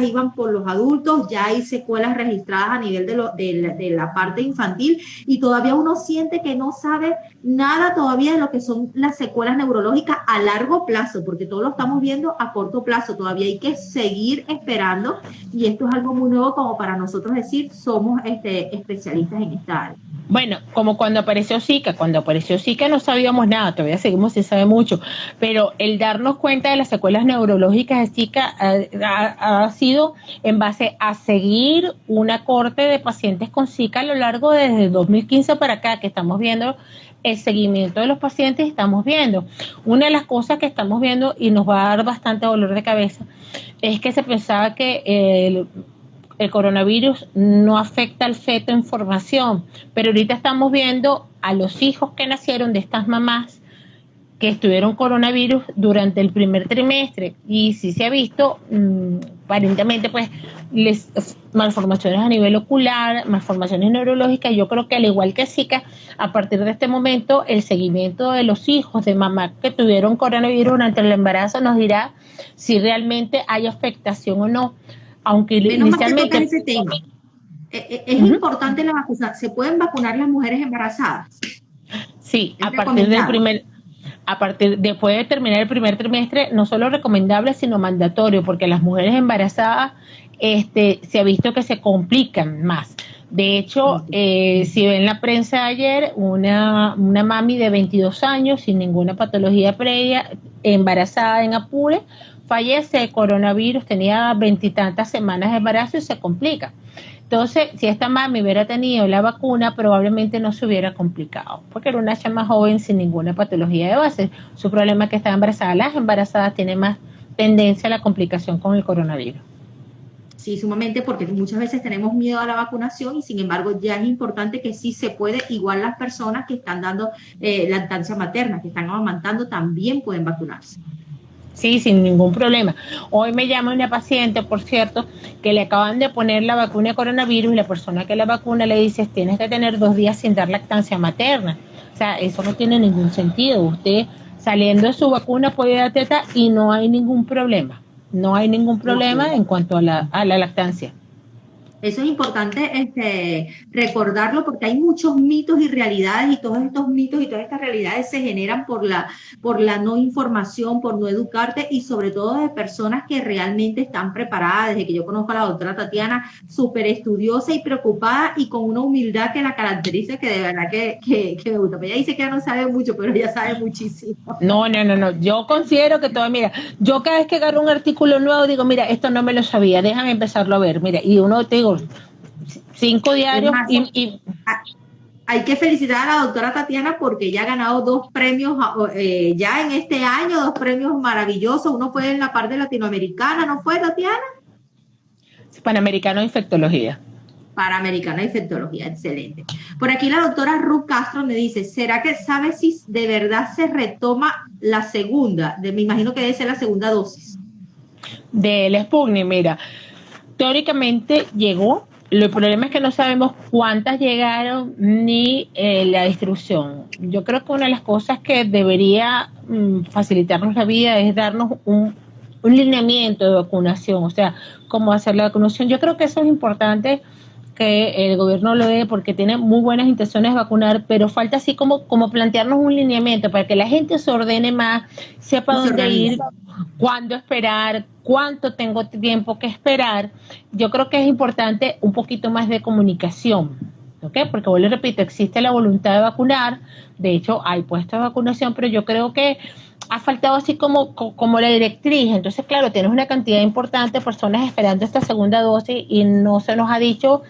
iban por los adultos, ya hay secuelas registradas a nivel de la parte infantil y todavía uno siente que no sabe nada todavía de lo que son las secuelas neurológicas a largo plazo, porque todo lo estamos viendo a corto plazo, todavía hay que seguir esperando y esto es algo muy nuevo como para nosotros decir, somos especialistas en esta área. Bueno, como cuando apareció Zika no sabíamos nada, todavía seguimos sin saber mucho, pero el darnos cuenta de las secuelas neurológicas de Zika ha sido en base a seguir una corte de pacientes con Zika a lo largo desde 2015 para acá, que estamos viendo el seguimiento de los pacientes, estamos viendo. Una de las cosas que estamos viendo y nos va a dar bastante dolor de cabeza es que se pensaba que el coronavirus no afecta al feto en formación, pero ahorita estamos viendo a los hijos que nacieron de estas mamás que estuvieron coronavirus durante el primer trimestre y sí se ha visto aparentemente pues malformaciones a nivel ocular, malformaciones neurológicas. Yo creo que al igual que Zika, a partir de este momento el seguimiento de los hijos de mamás que tuvieron coronavirus durante el embarazo nos dirá si realmente hay afectación o no. Aunque inicialmente ese tema. Es importante la vacunación. ¿Se pueden vacunar las mujeres embarazadas? Sí, después de terminar el primer trimestre, no solo recomendable, sino mandatorio, porque las mujeres embarazadas se ha visto que se complican más. De hecho, si ven la prensa de ayer, una mami de 22 años, sin ninguna patología previa, embarazada en Apure, fallece de coronavirus, tenía 20 y tantas semanas de embarazo y se complica. Entonces, si esta mami hubiera tenido la vacuna, probablemente no se hubiera complicado, porque era una chama joven sin ninguna patología de base. Su problema es que estaba embarazada. Las embarazadas tienen más tendencia a la complicación con el coronavirus. Sí, sumamente, porque muchas veces tenemos miedo a la vacunación y sin embargo ya es importante que sí se puede, igual las personas que están dando lactancia materna, que están amamantando, también pueden vacunarse. Sí, sin ningún problema. Hoy me llama una paciente, por cierto, que le acaban de poner la vacuna de coronavirus y la persona que la vacuna le dice, tienes que tener 2 días sin dar lactancia materna. O sea, eso no tiene ningún sentido. Usted saliendo de su vacuna puede dar teta y no hay ningún problema. No hay ningún problema Ok. en cuanto a la lactancia. Eso es importante recordarlo porque hay muchos mitos y realidades y todos estos mitos y todas estas realidades se generan por la no información, por no educarte y sobre todo de personas que realmente están preparadas. Desde que yo conozco a la doctora Tatiana, súper estudiosa y preocupada y con una humildad que la caracteriza que de verdad que me gusta. Pero ella dice que ella no sabe mucho, pero ella sabe muchísimo. No, no, no, no. Yo considero que todo, mira, yo cada vez que agarro un artículo nuevo digo, mira, esto no me lo sabía, déjame empezarlo a ver, mira, y uno te digo, 5 diarios Más, hay que felicitar a la doctora Tatiana porque ella ha ganado 2 premios ya en este año, 2 premios maravillosos. Uno fue en la parte latinoamericana, ¿no fue, Tatiana? Panamericano de Infectología. Panamericana de Infectología, excelente. Por aquí la doctora Ruth Castro me dice, ¿será que sabe si de verdad se retoma la segunda? Me imagino que debe ser la segunda dosis. Del Sputnik, mira, teóricamente llegó, el problema es que no sabemos cuántas llegaron ni la distribución. Yo creo que una de las cosas que debería facilitarnos la vida es darnos un lineamiento de vacunación, o sea, cómo hacer la vacunación. Yo creo que eso es importante que el gobierno lo dé porque tiene muy buenas intenciones de vacunar, pero falta así como plantearnos un lineamiento para que la gente se ordene más, sepa Y se dónde ir, organiza. cuándo esperar, cuánto tengo tiempo que esperar. Yo creo que es importante un poquito más de comunicación, ¿ok? Porque vuelvo y repito, existe la voluntad de vacunar, de hecho hay puestos de vacunación, pero yo creo que ha faltado así como la directriz. Entonces, claro, tienes una cantidad importante de personas esperando esta segunda dosis y no se nos ha dicho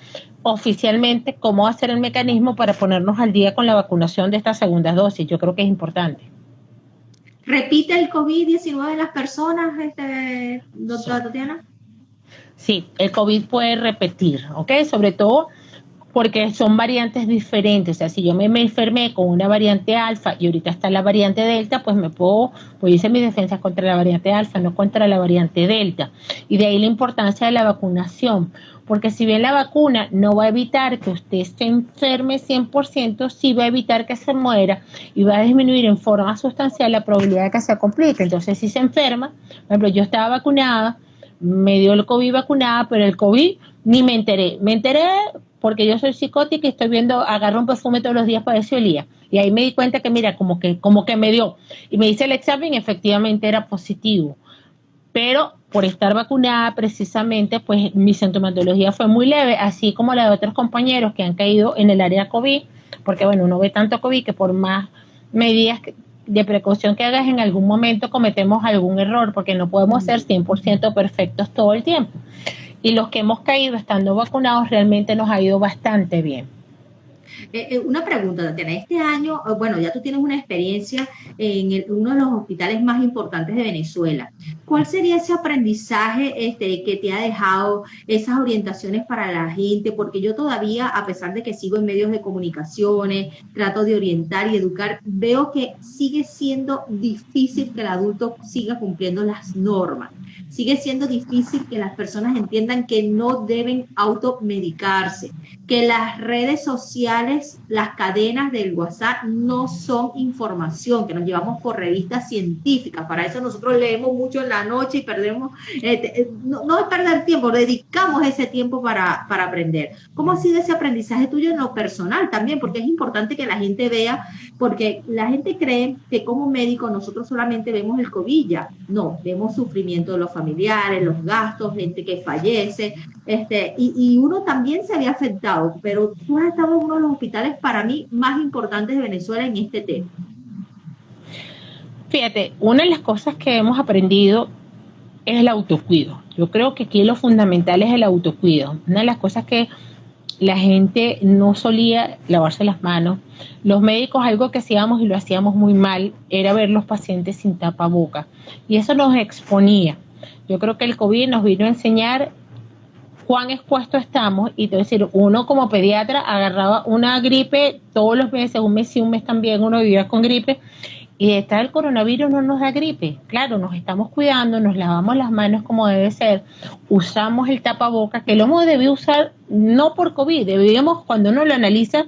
oficialmente cómo va a ser el mecanismo para ponernos al día con la vacunación de estas segundas dosis. Yo creo que es importante. ¿Repite el COVID-19 en las personas, doctora Tatiana? Sí, el COVID puede repetir, ¿ok? Sobre todo porque son variantes diferentes. O sea, si yo me enfermé con una variante alfa y ahorita está la variante delta, pues pues hice mis defensas contra la variante alfa, no contra la variante delta. Y de ahí la importancia de la vacunación, porque si bien la vacuna no va a evitar que usted se enferme 100%, sí va a evitar que se muera y va a disminuir en forma sustancial la probabilidad de que se complique. Entonces, si se enferma, por ejemplo, yo estaba vacunada, me dio el COVID vacunada, pero el COVID ni me enteré. Me enteré porque yo soy psicótica y estoy viendo, agarro un perfume todos los días para ese olía. Y ahí me di cuenta que, mira, como que me dio. Y me hice el examen y efectivamente era positivo. Pero por estar vacunada precisamente, pues mi sintomatología fue muy leve, así como la de otros compañeros que han caído en el área COVID, porque bueno, uno ve tanto COVID que por más medidas de precaución que hagas en algún momento cometemos algún error, porque no podemos ser 100% perfectos todo el tiempo. Y los que hemos caído estando vacunados realmente nos ha ido bastante bien. Una pregunta, Tatiana. Este año, bueno, ya tú tienes una experiencia en uno de los hospitales más importantes de Venezuela. ¿Cuál sería ese aprendizaje que te ha dejado esas orientaciones para la gente? Porque yo todavía, a pesar de que sigo en medios de comunicaciones, trato de orientar y educar, veo que sigue siendo difícil que el adulto siga cumpliendo las normas. Sigue siendo difícil que las personas entiendan que no deben automedicarse, que las redes sociales, las cadenas del WhatsApp no son información, que nos llevamos por revistas científicas. Para eso nosotros leemos mucho en la noche y perdemos, no es perder tiempo, dedicamos ese tiempo para aprender. ¿Cómo ha sido ese aprendizaje tuyo en lo personal también? Porque es importante que la gente vea, porque la gente cree que como médico nosotros solamente vemos el COVID ya. No, vemos sufrimiento de los familiares, los gastos, gente que fallece, y uno también se había afectado, pero tú has estado en uno de los hospitales para mí más importantes de Venezuela en este tema. Fíjate, una de las cosas que hemos aprendido es el autocuido. Yo creo que aquí lo fundamental es el autocuido. Una de las cosas que la gente no solía lavarse las manos. Los médicos, algo que hacíamos y lo hacíamos muy mal, era ver los pacientes sin tapaboca. Y eso nos exponía. Yo creo que el COVID nos vino a enseñar cuán expuestos estamos, y te voy a decir, uno como pediatra agarraba una gripe todos los meses, un mes sí, un mes también, uno vivía con gripe, Y esta del coronavirus no nos da gripe. Claro, nos estamos cuidando, nos lavamos las manos como debe ser, usamos el tapabocas, que lo hemos debido usar no por COVID, debíamos, cuando uno lo analiza,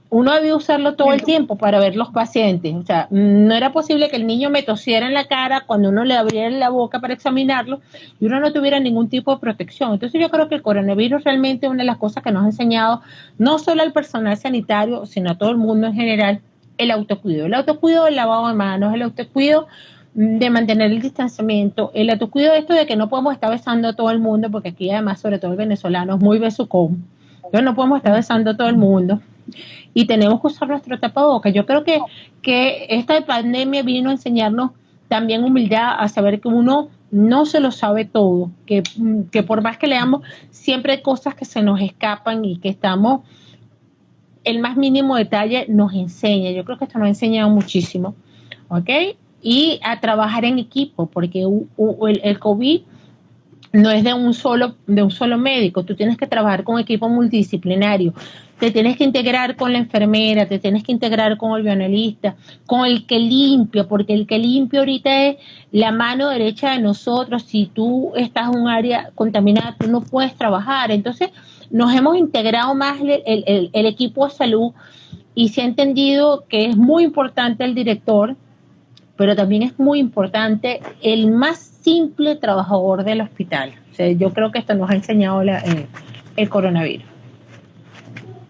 uno debía usarlo todo el tiempo para ver los pacientes. O sea, no era posible que el niño me tosiera en la cara cuando uno le abriera la boca para examinarlo y uno no tuviera ningún tipo de protección. Entonces yo creo que el coronavirus realmente es una de las cosas que nos ha enseñado, no solo al personal sanitario, sino a todo el mundo en general, el autocuidado del lavado de manos, el autocuidado de mantener el distanciamiento, el autocuidado de esto de que no podemos estar besando a todo el mundo, porque aquí además, sobre todo el venezolano, es muy besucón. Entonces no podemos estar besando a todo el mundo y tenemos que usar nuestro tapabocas. Yo creo que esta pandemia vino a enseñarnos también humildad, a saber que uno no se lo sabe todo, que por más que leamos, siempre hay cosas que se nos escapan y que estamos, el más mínimo detalle nos enseña. Yo creo que esto nos ha enseñado muchísimo, ¿ok? Y a trabajar en equipo, porque el COVID no es de un solo médico, tú tienes que trabajar con equipo multidisciplinario, te tienes que integrar con la enfermera, te tienes que integrar con el bioanalista, con el que limpia, porque el que limpia ahorita es la mano derecha de nosotros. Si tú estás en un área contaminada, tú no puedes trabajar. Entonces nos hemos integrado más el equipo de salud y se ha entendido que es muy importante el director, pero también es muy importante el más simple trabajador del hospital. O sea, yo creo que esto nos ha enseñado el coronavirus.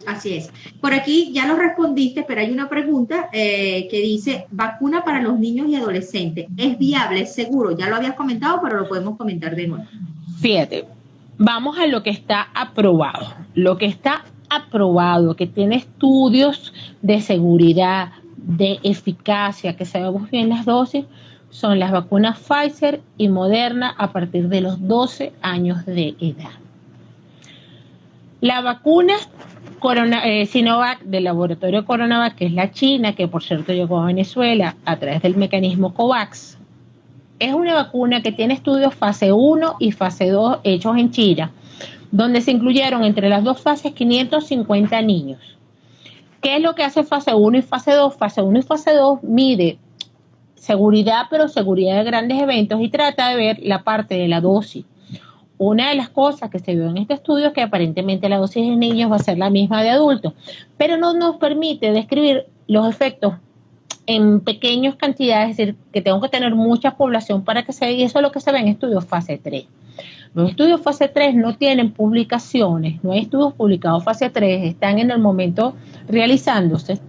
Así es. Por aquí ya lo respondiste, pero hay una pregunta que dice, vacuna para los niños y adolescentes, ¿es viable, es seguro? Ya lo habías comentado, pero lo podemos comentar de nuevo. Fíjate, vamos a lo que está aprobado. Lo que está aprobado, que tiene estudios de seguridad, de eficacia, que sabemos bien las dosis, son las vacunas Pfizer y Moderna a partir de los 12 años de edad. La vacuna Sinovac del laboratorio Coronavac, que es la China, que por cierto llegó a Venezuela a través del mecanismo COVAX, es una vacuna que tiene estudios fase 1 y fase 2 hechos en China, donde se incluyeron entre las dos fases 550 niños. ¿Qué es lo que hace fase 1 y fase 2? Fase 1 y fase 2 mide seguridad, pero seguridad de grandes eventos, y trata de ver la parte de la dosis. Una de las cosas que se vio en este estudio es que aparentemente la dosis de niños va a ser la misma de adultos, pero no nos permite describir los efectos en pequeñas cantidades, es decir, que tengo que tener mucha población para que se vea, y eso es lo que se ve en estudios fase 3. Los estudios fase 3 no tienen publicaciones, no hay estudios publicados fase 3, están en el momento realizándose.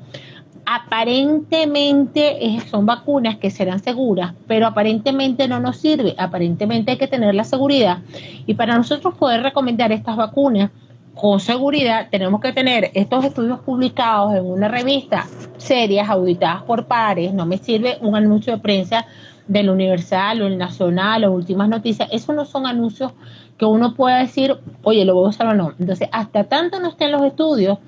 Aparentemente son vacunas que serán seguras, pero aparentemente no nos sirve, aparentemente hay que tener la seguridad, y para nosotros poder recomendar estas vacunas con seguridad tenemos que tener estos estudios publicados en una revista serias, auditadas por pares. No me sirve un anuncio de prensa del Universal o el Nacional o Últimas Noticias. Esos no son anuncios que uno pueda decir, oye, lo voy a usar o no. Entonces, hasta tanto no estén los estudios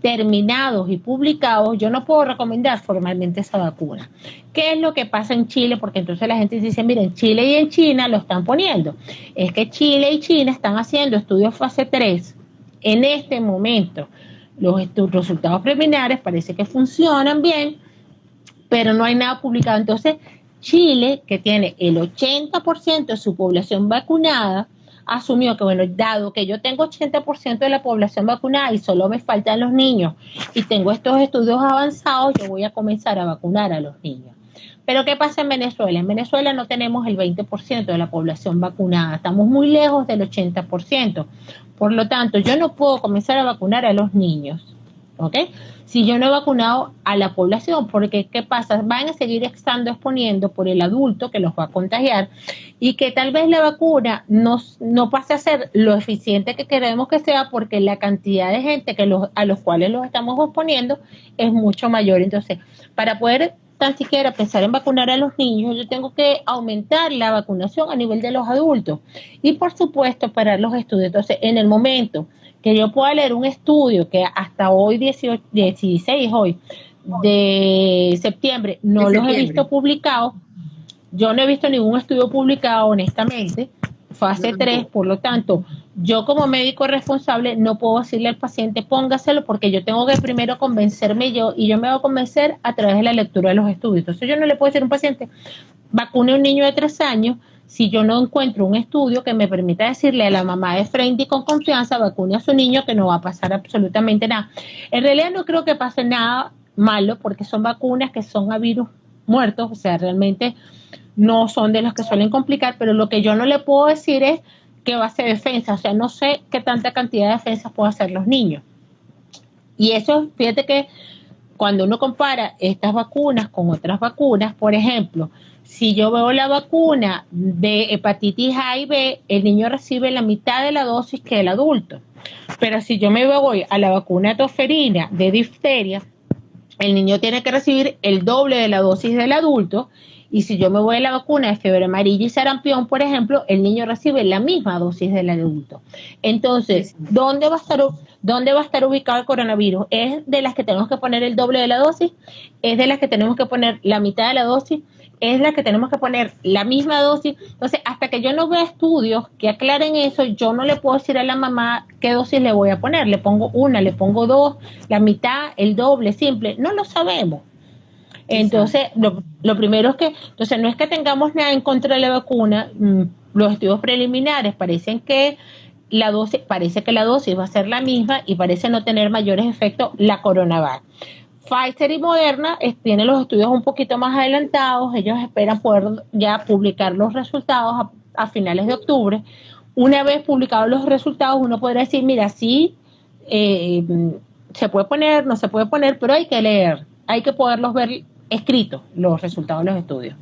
terminados y publicados, yo no puedo recomendar formalmente esa vacuna. ¿Qué es lo que pasa en Chile? Porque entonces la gente dice, mira, en Chile y en China lo están poniendo. Es que Chile y China están haciendo estudios fase 3 en este momento. Los resultados preliminares parece que funcionan bien, pero no hay nada publicado. Entonces, Chile, que tiene el 80% de su población vacunada, asumió que, bueno, dado que yo tengo 80% de la población vacunada y solo me faltan los niños y tengo estos estudios avanzados, yo voy a comenzar a vacunar a los niños. Pero ¿qué pasa en Venezuela? En Venezuela no tenemos el 20% de la población vacunada, estamos muy lejos del 80%. Por lo tanto, yo no puedo comenzar a vacunar a los niños, ¿ok? Si yo no he vacunado a la población, porque ¿qué pasa? Van a seguir estando exponiendo por el adulto que los va a contagiar, y que tal vez la vacuna no pase a ser lo eficiente que queremos que sea, porque la cantidad de gente a los cuales los estamos exponiendo es mucho mayor. Entonces, para poder tan siquiera pensar en vacunar a los niños, yo tengo que aumentar la vacunación a nivel de los adultos y, por supuesto, parar los estudios. Entonces, en el momento que yo pueda leer un estudio que hasta hoy, 16 hoy, de septiembre, no los he visto publicados, yo no he visto ningún estudio publicado, honestamente, fase 3, por lo tanto, yo como médico responsable no puedo decirle al paciente póngaselo porque yo tengo que primero convencerme yo y yo me voy a convencer a través de la lectura de los estudios. Entonces yo no le puedo decir a un paciente vacune a un niño de 3 años si yo no encuentro un estudio que me permita decirle a la mamá de frente y con confianza vacune a su niño que no va a pasar absolutamente nada. En realidad no creo que pase nada malo porque son vacunas que son a virus muertos, o sea, realmente no son de los que suelen complicar, pero lo que yo no le puedo decir es que va a ser defensa, o sea, no sé qué tanta cantidad de defensas pueden hacer los niños. Y eso, fíjate que cuando uno compara estas vacunas con otras vacunas, por ejemplo, si yo veo la vacuna de hepatitis A y B, el niño recibe la mitad de la dosis que el adulto. Pero si yo me voy a la vacuna toferina de difteria, el niño tiene que recibir el doble de la dosis del adulto. Y si yo me voy a la vacuna de fiebre amarilla y sarampión, por ejemplo, el niño recibe la misma dosis del adulto. Entonces, ¿dónde va a estar ubicado el coronavirus? ¿Es de las que tenemos que poner el doble de la dosis? ¿Es de las que tenemos que poner la mitad de la dosis? ¿Es la que tenemos que poner la misma dosis? Entonces, hasta que yo no vea estudios que aclaren eso, yo no le puedo decir a la mamá qué dosis le voy a poner. Le pongo una, le pongo dos, la mitad, el doble, simple. No lo sabemos. Entonces, lo primero es que, entonces no es que tengamos nada en contra de la vacuna, los estudios preliminares parecen que parece que la dosis va a ser la misma y parece no tener mayores efectos la CoronaVac. Pfizer y Moderna tienen los estudios un poquito más adelantados, ellos esperan poder ya publicar los resultados a finales de octubre. Una vez publicados los resultados, uno podrá decir, mira, sí, se puede poner, no se puede poner, pero hay que leer, hay que poderlos ver escritos los resultados de los estudios.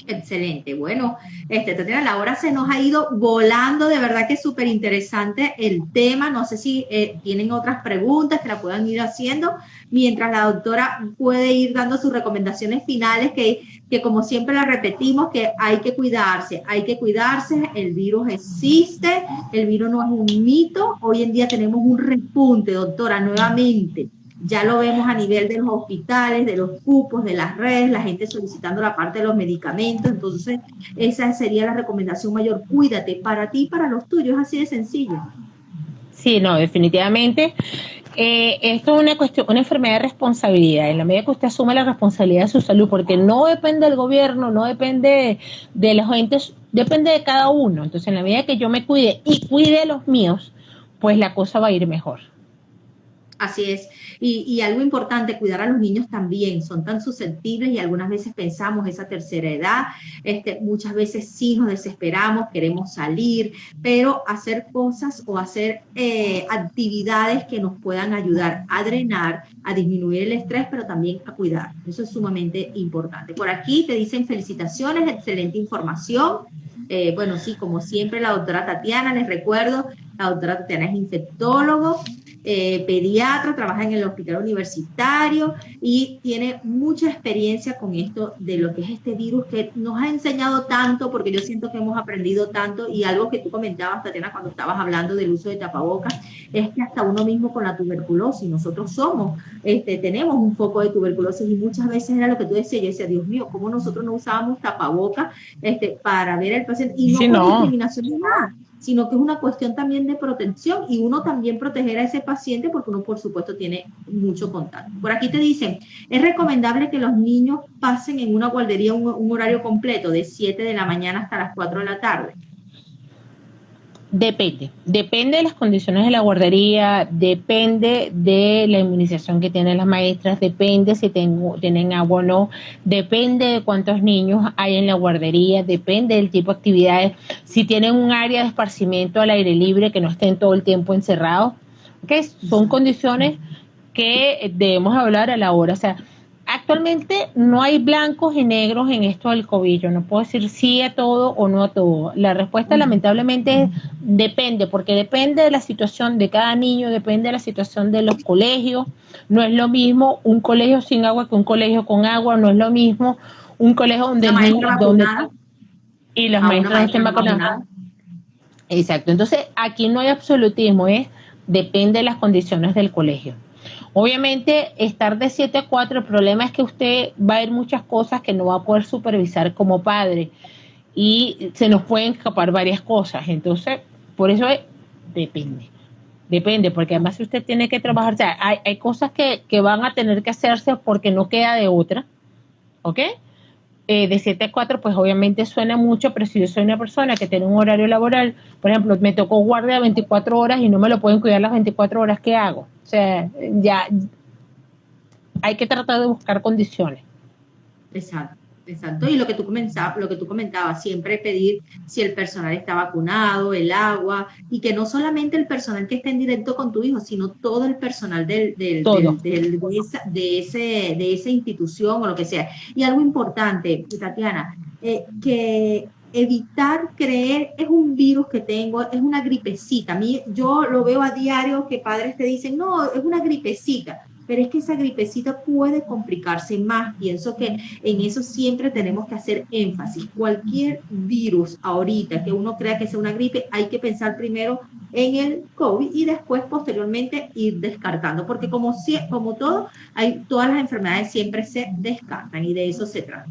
Excelente. Bueno, Tatiana, la hora se nos ha ido volando, de verdad que es súper interesante el tema. No sé si tienen otras preguntas que la puedan ir haciendo, mientras la doctora puede ir dando sus recomendaciones finales, que como siempre la repetimos, que hay que cuidarse, el virus existe, el virus no es un mito. Hoy en día tenemos un repunte, doctora, nuevamente. Ya lo vemos a nivel de los hospitales, de los cupos, de las redes, la gente solicitando la parte de los medicamentos. Entonces, esa sería la recomendación mayor. Cuídate para ti y para los tuyos, así de sencillo. Sí, no, definitivamente. Esto es una enfermedad de responsabilidad. En la medida que usted asume la responsabilidad de su salud, porque no depende del gobierno, no depende de los entes, depende de cada uno. Entonces, en la medida que yo me cuide y cuide a los míos, pues la cosa va a ir mejor. Así es. Y algo importante, cuidar a los niños también. Son tan susceptibles y algunas veces pensamos esa tercera edad. Muchas veces sí nos desesperamos, queremos salir, pero hacer cosas o hacer actividades que nos puedan ayudar a drenar, a disminuir el estrés, pero también a cuidar. Eso es sumamente importante. Por aquí te dicen felicitaciones, excelente información. Bueno, sí, como siempre, la doctora Tatiana, les recuerdo, la doctora Tatiana es infectólogo, pediatra, trabaja en el hospital universitario y tiene mucha experiencia con esto de lo que es este virus que nos ha enseñado tanto, porque yo siento que hemos aprendido tanto, y algo que tú comentabas, Tatiana, cuando estabas hablando del uso de tapabocas, es que hasta uno mismo con la tuberculosis, nosotros tenemos un foco de tuberculosis y muchas veces era lo que tú decías, yo decía, Dios mío, ¿cómo nosotros no usábamos tapabocas para ver al paciente? Y no sí, por no. discriminación ni nada, sino que es una cuestión también de protección y uno también proteger a ese paciente porque uno, por supuesto, tiene mucho contacto. Por aquí te dicen, es recomendable que los niños pasen en una guardería un horario completo de 7 de la mañana hasta las 4 de la tarde. Depende de las condiciones de la guardería, depende de la inmunización que tienen las maestras, depende si tienen agua o no, depende de cuántos niños hay en la guardería, depende del tipo de actividades, si tienen un área de esparcimiento al aire libre que no estén todo el tiempo encerrados, que son condiciones que debemos hablar a la hora. O sea, actualmente no hay blancos y negros en esto del COVID. Yo no puedo decir sí a todo o no a todo. La respuesta lamentablemente depende, porque depende de la situación de cada niño, depende de la situación de los colegios. No es lo mismo un colegio sin agua que un colegio con agua, no es lo mismo un colegio donde la maestra vacunada y los maestros estén vacunados. Exacto. Entonces, aquí no hay absolutismo, depende de las condiciones del colegio. Obviamente, estar de 7 a 4, el problema es que usted va a ir muchas cosas que no va a poder supervisar como padre y se nos pueden escapar varias cosas. Entonces, Por eso depende, porque además usted tiene que trabajar, o sea, hay cosas que van a tener que hacerse porque no queda de otra, ¿ok? De 7 a 4, pues obviamente suena mucho, pero si yo soy una persona que tiene un horario laboral, por ejemplo, me tocó guardia 24 horas y no me lo pueden cuidar las 24 horas, ¿qué hago? O sea, ya hay que tratar de buscar condiciones. Exacto, exacto. Y lo que tú comentabas, siempre pedir si el personal está vacunado, el agua, y que no solamente el personal que esté en directo con tu hijo, sino todo el personal Todo. de esa institución o lo que sea. Y algo importante, Tatiana, que evitar creer es un virus que tengo, es una gripecita. A mí, yo lo veo a diario que padres te dicen, no, es una gripecita. Pero es que esa gripecita puede complicarse más. Pienso que en eso siempre tenemos que hacer énfasis. Cualquier virus ahorita que uno crea que sea una gripe, hay que pensar primero en el COVID y después posteriormente ir descartando, porque como todo, todas las enfermedades siempre se descartan y de eso se trata.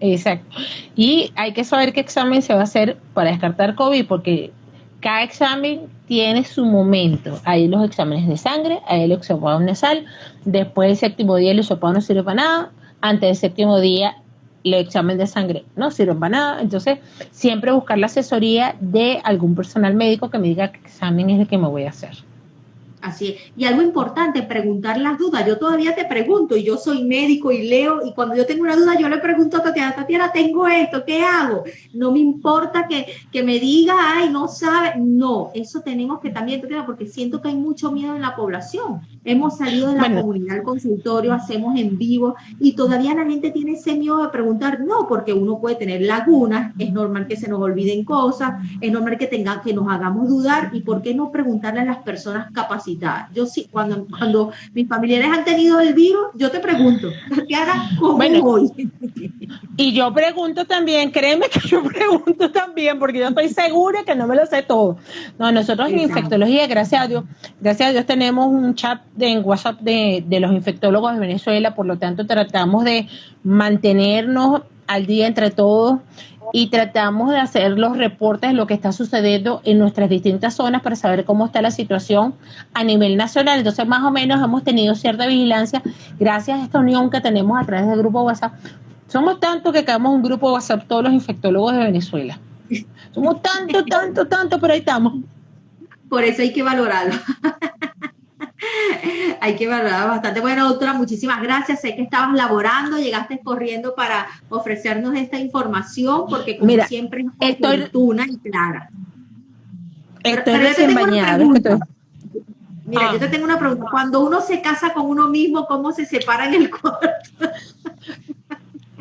Exacto. Y hay que saber qué examen se va a hacer para descartar COVID, porque cada examen tiene su momento. Hay los exámenes de sangre, hay el hisopado nasal, después del séptimo día el hisopado no sirve para nada, antes del séptimo día el examen de sangre no sirve para nada. Entonces, siempre buscar la asesoría de algún personal médico que me diga qué examen es el que me voy a hacer. Así es. Y algo importante, preguntar las dudas. Yo todavía te pregunto, y yo soy médico y leo, y cuando yo tengo una duda, yo le pregunto a Tatiana, Tatiana, tengo esto, ¿qué hago? No me importa que me diga, ay, no sabe. No, eso tenemos que también, Tatiana, porque siento que hay mucho miedo en la población. Hemos salido de la comunidad al consultorio, hacemos en vivo, y todavía la gente tiene ese miedo de preguntar. No, porque uno puede tener lagunas, es normal que se nos olviden cosas, es normal que nos hagamos dudar, y ¿por qué no preguntarle a las personas capacitadas? Yo sí, cuando mis familiares han tenido el virus, yo te pregunto, Tatiana, ¿cómo voy? Y yo pregunto también, créeme que yo pregunto también, porque yo estoy segura que no me lo sé todo. No, nosotros en infectología, gracias a Dios tenemos un chat en WhatsApp de los infectólogos de Venezuela, por lo tanto tratamos de mantenernos al día entre todos y tratamos de hacer los reportes de lo que está sucediendo en nuestras distintas zonas para saber cómo está la situación a nivel nacional. Entonces, más o menos hemos tenido cierta vigilancia gracias a esta unión que tenemos a través del grupo WhatsApp. Somos tanto que creamos un grupo WhatsApp todos los infectólogos de Venezuela. Somos tanto, pero ahí estamos. Por eso hay que valorarlo. Hay que valorar bastante. Bueno, doctora, muchísimas gracias. Sé que estabas laborando, llegaste corriendo para ofrecernos esta información, porque como siempre es oportuna y clara. Estoy recién bañada. Mira, yo te tengo una pregunta. Cuando uno se casa con uno mismo, ¿cómo se separa en el cuarto?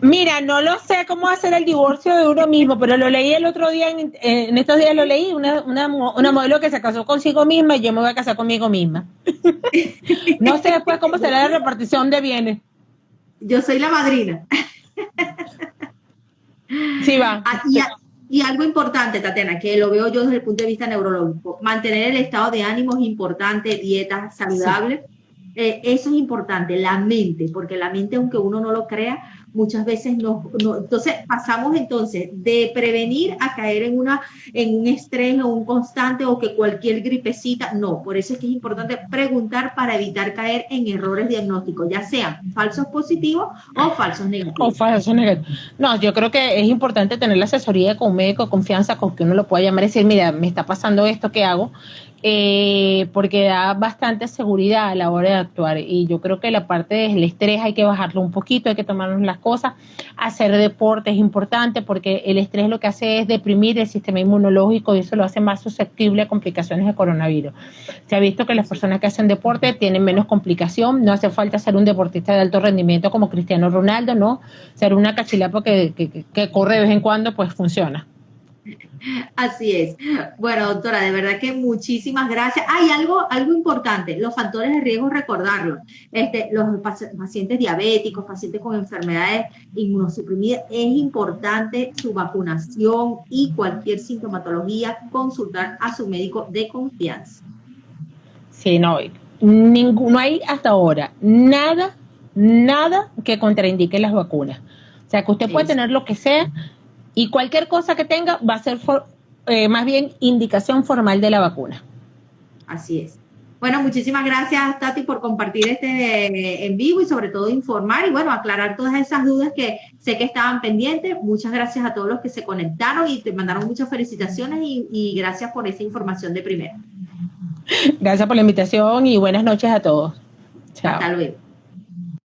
Mira, no lo sé cómo hacer el divorcio de uno mismo, pero lo leí el otro día, en estos días lo leí, una modelo que se casó consigo misma y yo me voy a casar conmigo misma. No sé después cómo será la repartición de bienes. Yo soy la madrina. Sí, va. Y algo importante, Tatiana, que lo veo yo desde el punto de vista neurológico, mantener el estado de ánimo es importante, dieta saludable. Sí. Eso es importante, la mente, porque la mente, aunque uno no lo crea, muchas veces entonces pasamos de prevenir a caer en un estrés o un constante o que cualquier gripecita, no, por eso es que es importante preguntar para evitar caer en errores diagnósticos, ya sean falsos positivos o falsos negativos. No, yo creo que es importante tener la asesoría con un médico de confianza con que uno lo pueda llamar y decir, mira, me está pasando esto, ¿qué hago? Porque da bastante seguridad a la hora de actuar, y yo creo que la parte del estrés hay que bajarlo un poquito, hay que tomarnos las cosas, hacer deporte es importante porque el estrés lo que hace es deprimir el sistema inmunológico y eso lo hace más susceptible a complicaciones de coronavirus. Se ha visto que las personas que hacen deporte tienen menos complicación, no hace falta ser un deportista de alto rendimiento como Cristiano Ronaldo, no, ser una cachilapa que corre de vez en cuando, pues funciona. Así es. Bueno, doctora, de verdad que muchísimas gracias. Hay algo importante, los factores de riesgo, recordarlo. Los pacientes diabéticos, pacientes con enfermedades inmunosuprimidas, es importante su vacunación y cualquier sintomatología, consultar a su médico de confianza. Sí, no hay hasta ahora nada que contraindique las vacunas. O sea, que usted puede tener lo que sea, y cualquier cosa que tenga va a ser más bien indicación formal de la vacuna. Así es. Bueno, muchísimas gracias, Tati, por compartir este en vivo y sobre todo informar y bueno, aclarar todas esas dudas que sé que estaban pendientes. Muchas gracias a todos los que se conectaron y te mandaron muchas felicitaciones y gracias por esa información de primera. Gracias por la invitación y buenas noches a todos. Chao. Hasta luego.